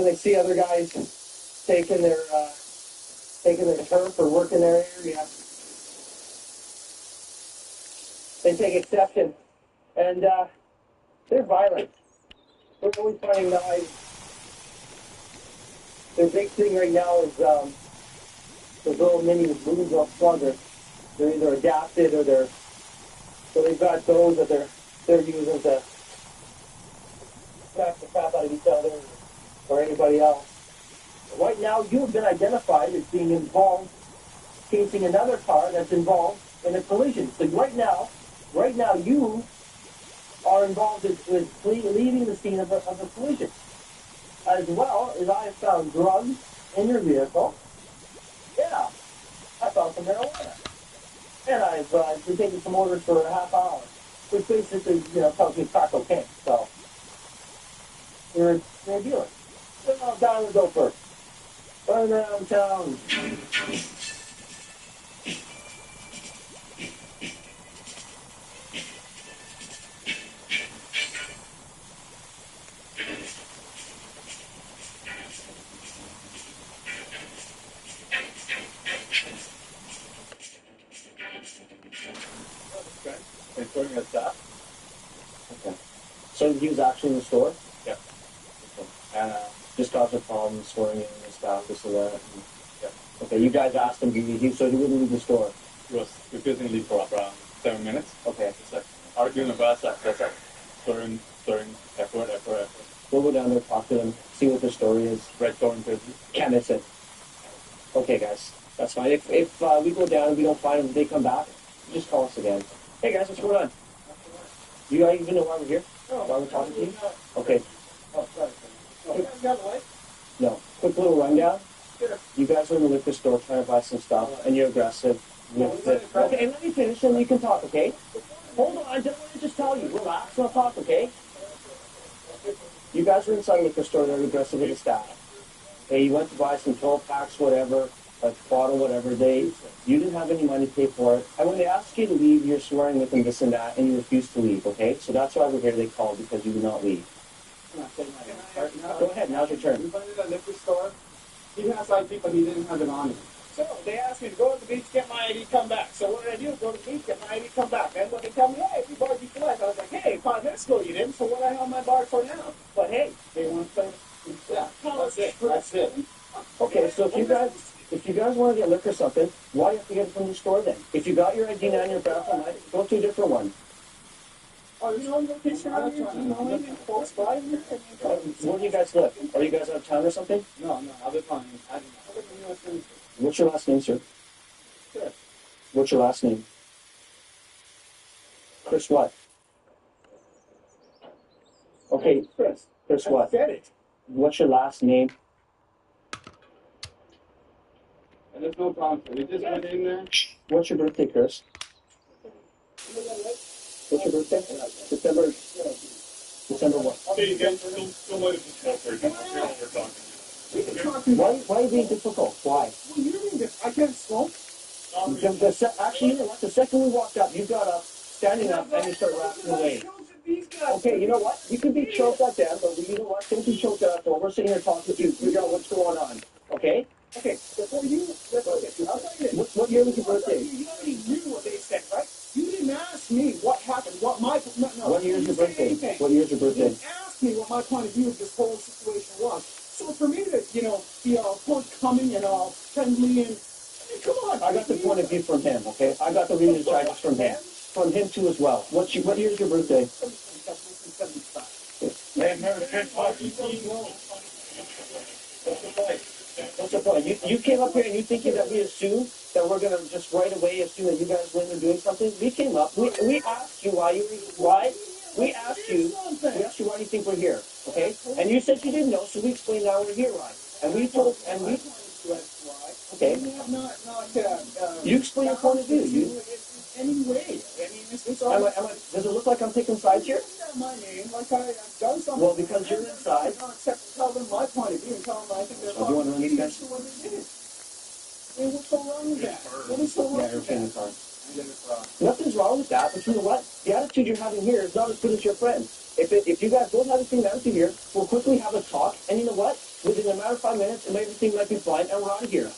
they see other guys taking their turf or working their area, they take exception, and they're violent. We're always finding knives. Their big thing right now is those little mini blues sluggers. They're either adapted or so they've got those that they're using to smack the crap out of each other or anybody else. Right now, you have been identified as being involved, chasing another car that's involved in a collision. So right now, you are involved with leaving the scene of a collision. As well as I have found drugs in your vehicle. Yeah, I found some marijuana. And I've been taking some orders for a half hour, which basically, tells me crack cocaine. So, you're a dealer. Down the go first. Run around town. Okay. And putting a stop. Okay. So he was actually in the store? Yeah. Okay. And just caused a problem storing it and stuff, this and that. And, yeah. Okay, you guys asked him, so he wouldn't leave the store? He was repeatedly for around 7 minutes. Okay. It's like arguing about that's like stirring, effort. We'll go down there, talk to them, see what their story is. Red Thorn Prison. Can't miss it. Okay, guys, that's fine. If we go down and we don't find them, they come back, just call us again. Hey, guys, what's going on? Do you guys even know why we're here? Why we're talking to you? Okay. No. Quick little rundown. You guys are in the liquor store trying to buy some stuff, and you're aggressive. Okay, let me finish, and you can talk, okay? Hold on, I don't want to just tell you. Relax, I'll talk, okay? You guys are inside the liquor store, and they're aggressive with the staff. Okay, you went to buy some 12 packs, whatever, a bottle, whatever, you didn't have any money to pay for it. And when they asked you to leave, you're swearing with them this and that, and you refused to leave, okay? So that's why we're here. They called because you would not leave. Go ahead, now's your turn. We went to the liquor store. He has ID, but he didn't have it on him. So they asked me to go to the beach, get my ID, come back. So what did I do? Go to the beach, get my ID, come back. And when they tell me, hey, you barred you for life, I was like, hey, 5 minutes ago you didn't, so what the hell am I barred for now? But hey, they want to play. Yeah, that's it. That's it. Okay, so if you guys want to get liquor or something, why do you have to get it from the store then? If you got your ID now in your bathroom, go to a different one. Oh, you know, location around here, you know, anything close by here? Where do you guys live? Are you guys out of town or something? No, I live on, I live in the U.S. What's your last name, sir? Chris. What's your last name? Chris what? Okay, Chris what? I said it. What's your last name? And there's no problem. We just went in there. What's your birthday, Chris? What's your birthday? December what? Okay, you guys don't let it be talking. Why are you being difficult? Why? Well, you mean this? I can't smoke? Actually, you know what? The second we walked up, you got up, standing up, and you start rapping away. Okay, you know what? You can be choked at them, but you know what? Don't be choked at us while we're sitting here talking to you, figure out what's going on. Okay? Okay, before you, I'll tell you this. What year was your birthday? You already knew what they said, right? You didn't ask me what happened, what my, no. What year is your birthday? Anything. What year is your birthday? You didn't ask me what my point of view of this whole situation was. So for me to, be all forthcoming and all friendly and, come on. I got the point of view from him, okay? I got the reading charges from him. From him too as well. What year is your birthday? What's the point? You came up here and you thinking that we assume that we're gonna just right away assume that you guys went and doing something? We came up. We asked you why. We asked you why you think we're here, okay? And you said you didn't know, so we explained now we're here, right? Okay. You explain your point of view. Anyway, I mean, it's all. Does it look like I'm taking sides here? My name, like I've done something. Well, because you're inside. I don't accept to tell them my point of view and tell them I think they're Do you want to run these guys? what they did. I mean, what's so wrong with that? What is so wrong with that? Nothing's wrong with that, but you know what? The attitude you're having here is not as good as your friend. If you guys both have the same attitude here, we'll quickly have a talk, and you know what? Within a matter of 5 minutes, everything might be fine, and we're out of here.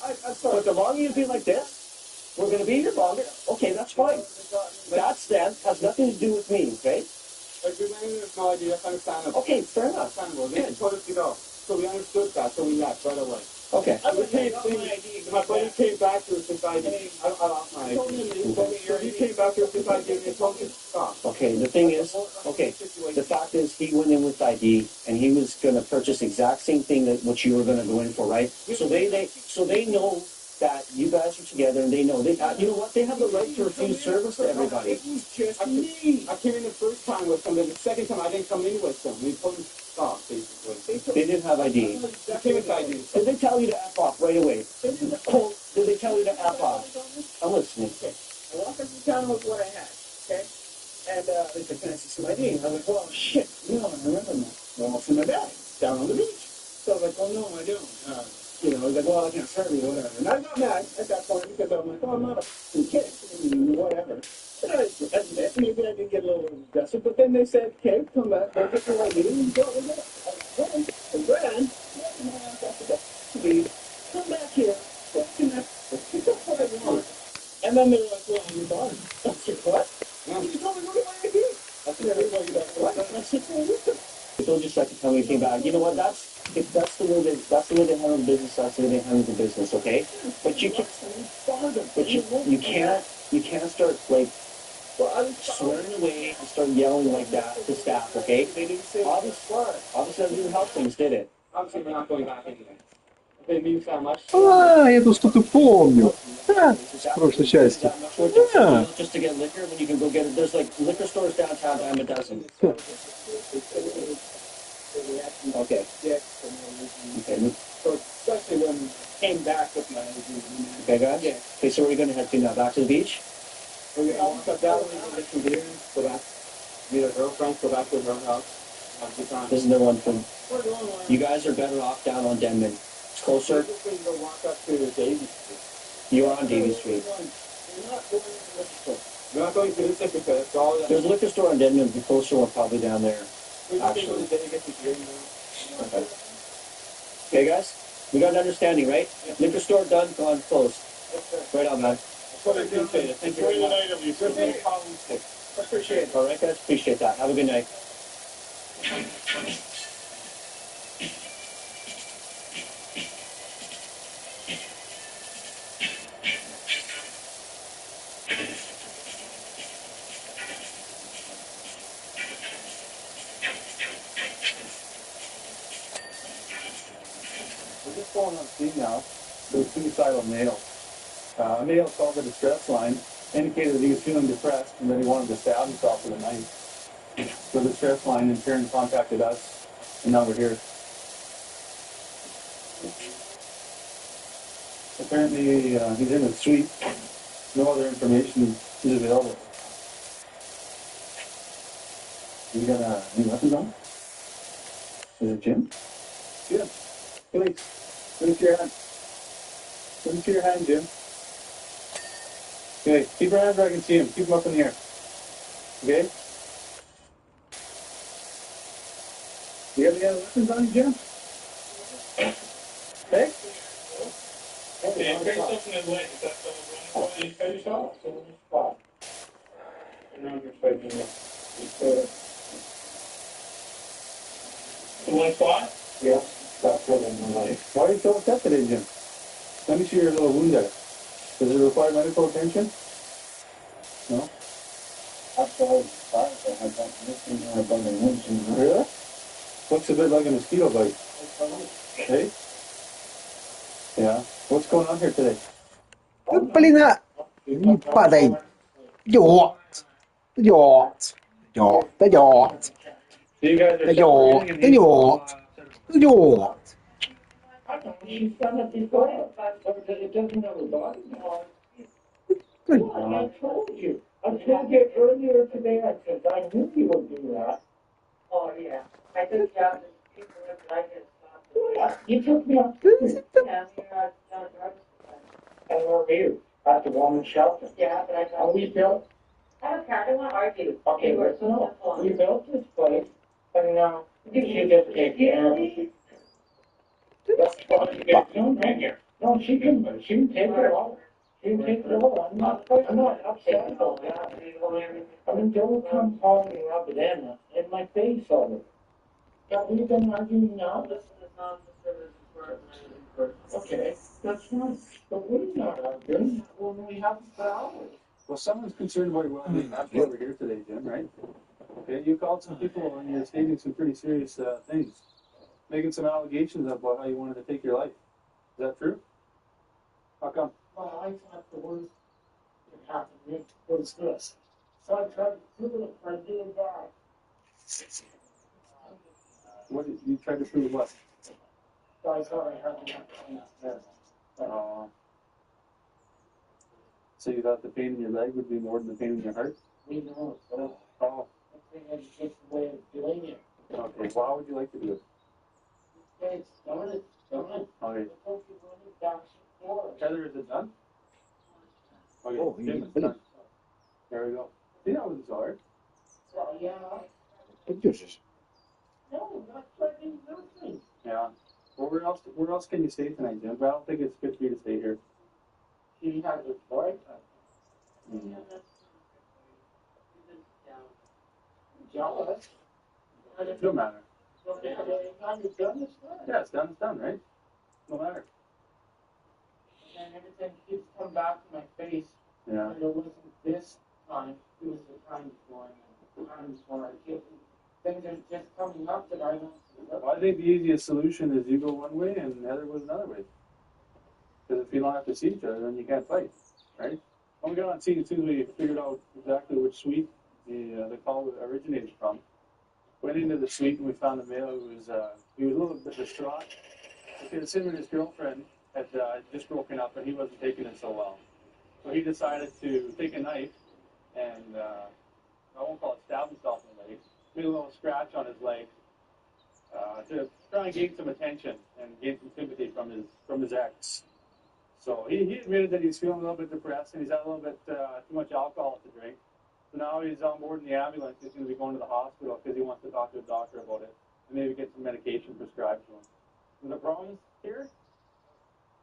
But the longer you be like this, we're going to be here longer. Okay, that's fine. That stand has nothing to do with me, okay? Like, we went in with no idea, that's understandable. Okay, fair enough. Understandable. They told us to go. So we understood that, so we left right away. Okay. My buddy came back to us with ID. I lost my ID. So he came back to us with ID and he told me to stop. Okay, the thing is, the fact is he went in with ID and he was going to purchase the exact same thing that what you were going to go in for, right? So they know that you guys are together and they know you know what? They have the right to refuse service to everybody. It was just me. I came in the first time with them, and the second time I didn't come in with them. We told them to stop, basically. They didn't have ID. They came with ID. Did they tell you to F off right away? Did they tell you to F off? I'm listening. Okay. I walked up to town with what I had, okay? And they said, can I see some ID? And I was like, well, shit, I remember now. Well, it's in my bag, down on the beach. So I was like, oh, no, I don't. He's like, well, I can't serve you, whatever. And I got mad at that point because I'm like, oh, I'm not a kid, whatever. And I admit, maybe I did get a little aggressive, but then they said, okay, come back, go get your ID, and go with it. I was like, and Brad, come back here, pick up what I want. And then they were like, well, you're done. I said, what? You told me to go get my ID. I said, well, you got what? I said, well, I told you second time we came back. You know what? That's the way they handle the business. That's the way they handle the business. Okay, but you can't start like swearing away and start yelling like that to staff. Okay, obviously that didn't help things, did it? Obviously, we're not going back anyway. They mean so much. Я что-то помню. В прошлой части. Just to get liquor when you can go get it. There's like liquor stores downtown, dime a dozen. Okay. So especially when we came back with my Okay, guys? Yeah. Okay, so where are you going to head to now? Back to the beach? We're going to walk up that way, get some beer, go back, meet our girlfriends, go back to her house, have a good time. This is their one thing. You guys are better off down on Denman. Closer? Walk up to Davy Street. You're on Davy Street. We're not going to this because it's all that. There's a liquor store in Denman, the closer one probably down there, actually. Okay. Okay, guys? We got an understanding, right? Liquor store done, gone, closed. Right on, man. Appreciate it. Thank you very much. Appreciate it. All right, guys? Appreciate that. Have a good night. We're just going on scene now. There's suicidal male. A male called the distress line, indicated that he was feeling depressed and that he wanted to stab himself with a knife. So the distress line in turn contacted us, and now we're here. Apparently, he's in a suite. No other information is available. You got any weapons on? Is it Jim? Jim. Please. Put it to your hand. Put it to your hand, Jim. Okay, keep your hands where I can see him. Keep them up in the air. Okay? You got any other weapons on you, Jim? Hey? Hey, you carry something in the leg. Is that running spot you cut yourself? Spot. And now you're fighting it. The one spot? Yeah, that's what I'm like. Why are you so upset today, Jim? Let me see your little wound there. Does it require medical attention? No? That's all I had that missing abundant mention. Really? Looks a bit like a mosquito bite. Hey? Yeah. What's going on here today? Полина, не падай. Идет. Идет. Идет. Идет. So you guys are Идет. separating and Идет. Идет. I know she's done it before, but it doesn't have a body. Well, I told you. I told you earlier today, I said, I knew you would do that. Oh, yeah. I took you out to people that I get stopped. Yeah, you took me up. Yeah, we were out down the road. And where were you? At the woman's shelter. Yeah, but I And thought. we built, I don't care, I don't want to argue. okay, You were listen, no, so we built this place, and now she just takes care of it. That's why you get Zoom in here. No, she can take it all. She can take it all. I'm not upset about that. I mean, don't come home and rub it in my face all the Have we been arguing now? This is not the service for Okay, that's fine. But we're not arguing when we have for hours. Well, someone's concerned about your well-being. That's why we're here today, Jim, right? Okay, you called some people and you're stating some pretty serious things. Making some allegations about how you wanted to take your life. Is that true? How come? Well, I thought the worst that happened was this. So I tried to prove it for a little guy. What did you try to prove what? So I thought I had enough. So you thought the pain in your leg would be more than the pain in your heart? We know, so Oh, I think that's just the way of doing it. okay. Well, how would you like to do it? Okay, it's done. Okay. Hope you run it back some more. Heather, is it done? Okay, Oh, Jim, it's done. There we go. See, that wasn't so hard. So, yeah. Держишь. No, not threatening nothing. Yeah. Well, where else can you stay tonight, Jim? But I don't think it's good for you to stay here. She has a boyfriend. Jealous. No matter. Yeah, I'm done this time. Yeah, it's done, right? No matter. And everything keeps coming back to my face. Yeah. And it wasn't this time, it was the time before. And the time before I get things are just coming up that I don't. Well, I think the easiest solution is you go one way and Heather goes another way. Because if you don't have to see each other, then you can't fight, right? When we got on scene, as soon as we figured out exactly which suite the call originated from, went into the suite and we found a male who was he was a little bit distraught. Because him and his girlfriend had just broken up and he wasn't taking it so well. So he decided to take a knife and I won't call it stab himself in the leg, made a little scratch on his leg. to try and gain some attention and gain some sympathy from his ex. So he admitted that he's feeling a little bit depressed and he's had a little bit too much alcohol to drink. So now he's on board in the ambulance. He's going to be going to the hospital because he wants to talk to a doctor about it and maybe get some medication prescribed to him. Are there problems here?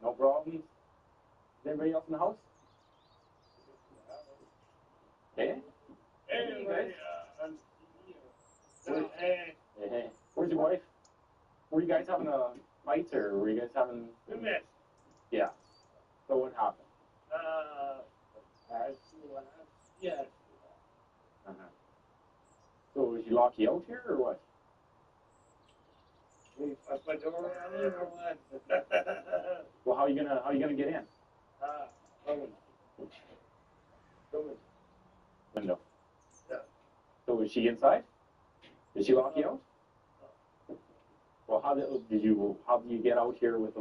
No problems. Is anybody else in the house? Hey? Hey, you guys. Hey. Where's your wife? Were you guys having a fight or were you guys having... We missed. Yeah. So what happened? Yeah. Uh-huh. So did she lock you out here or what? Up my door around here or what? Well, how are you gonna get in? Window. Yeah. So was she inside? Did she lock you out? Well, how did you get out here with the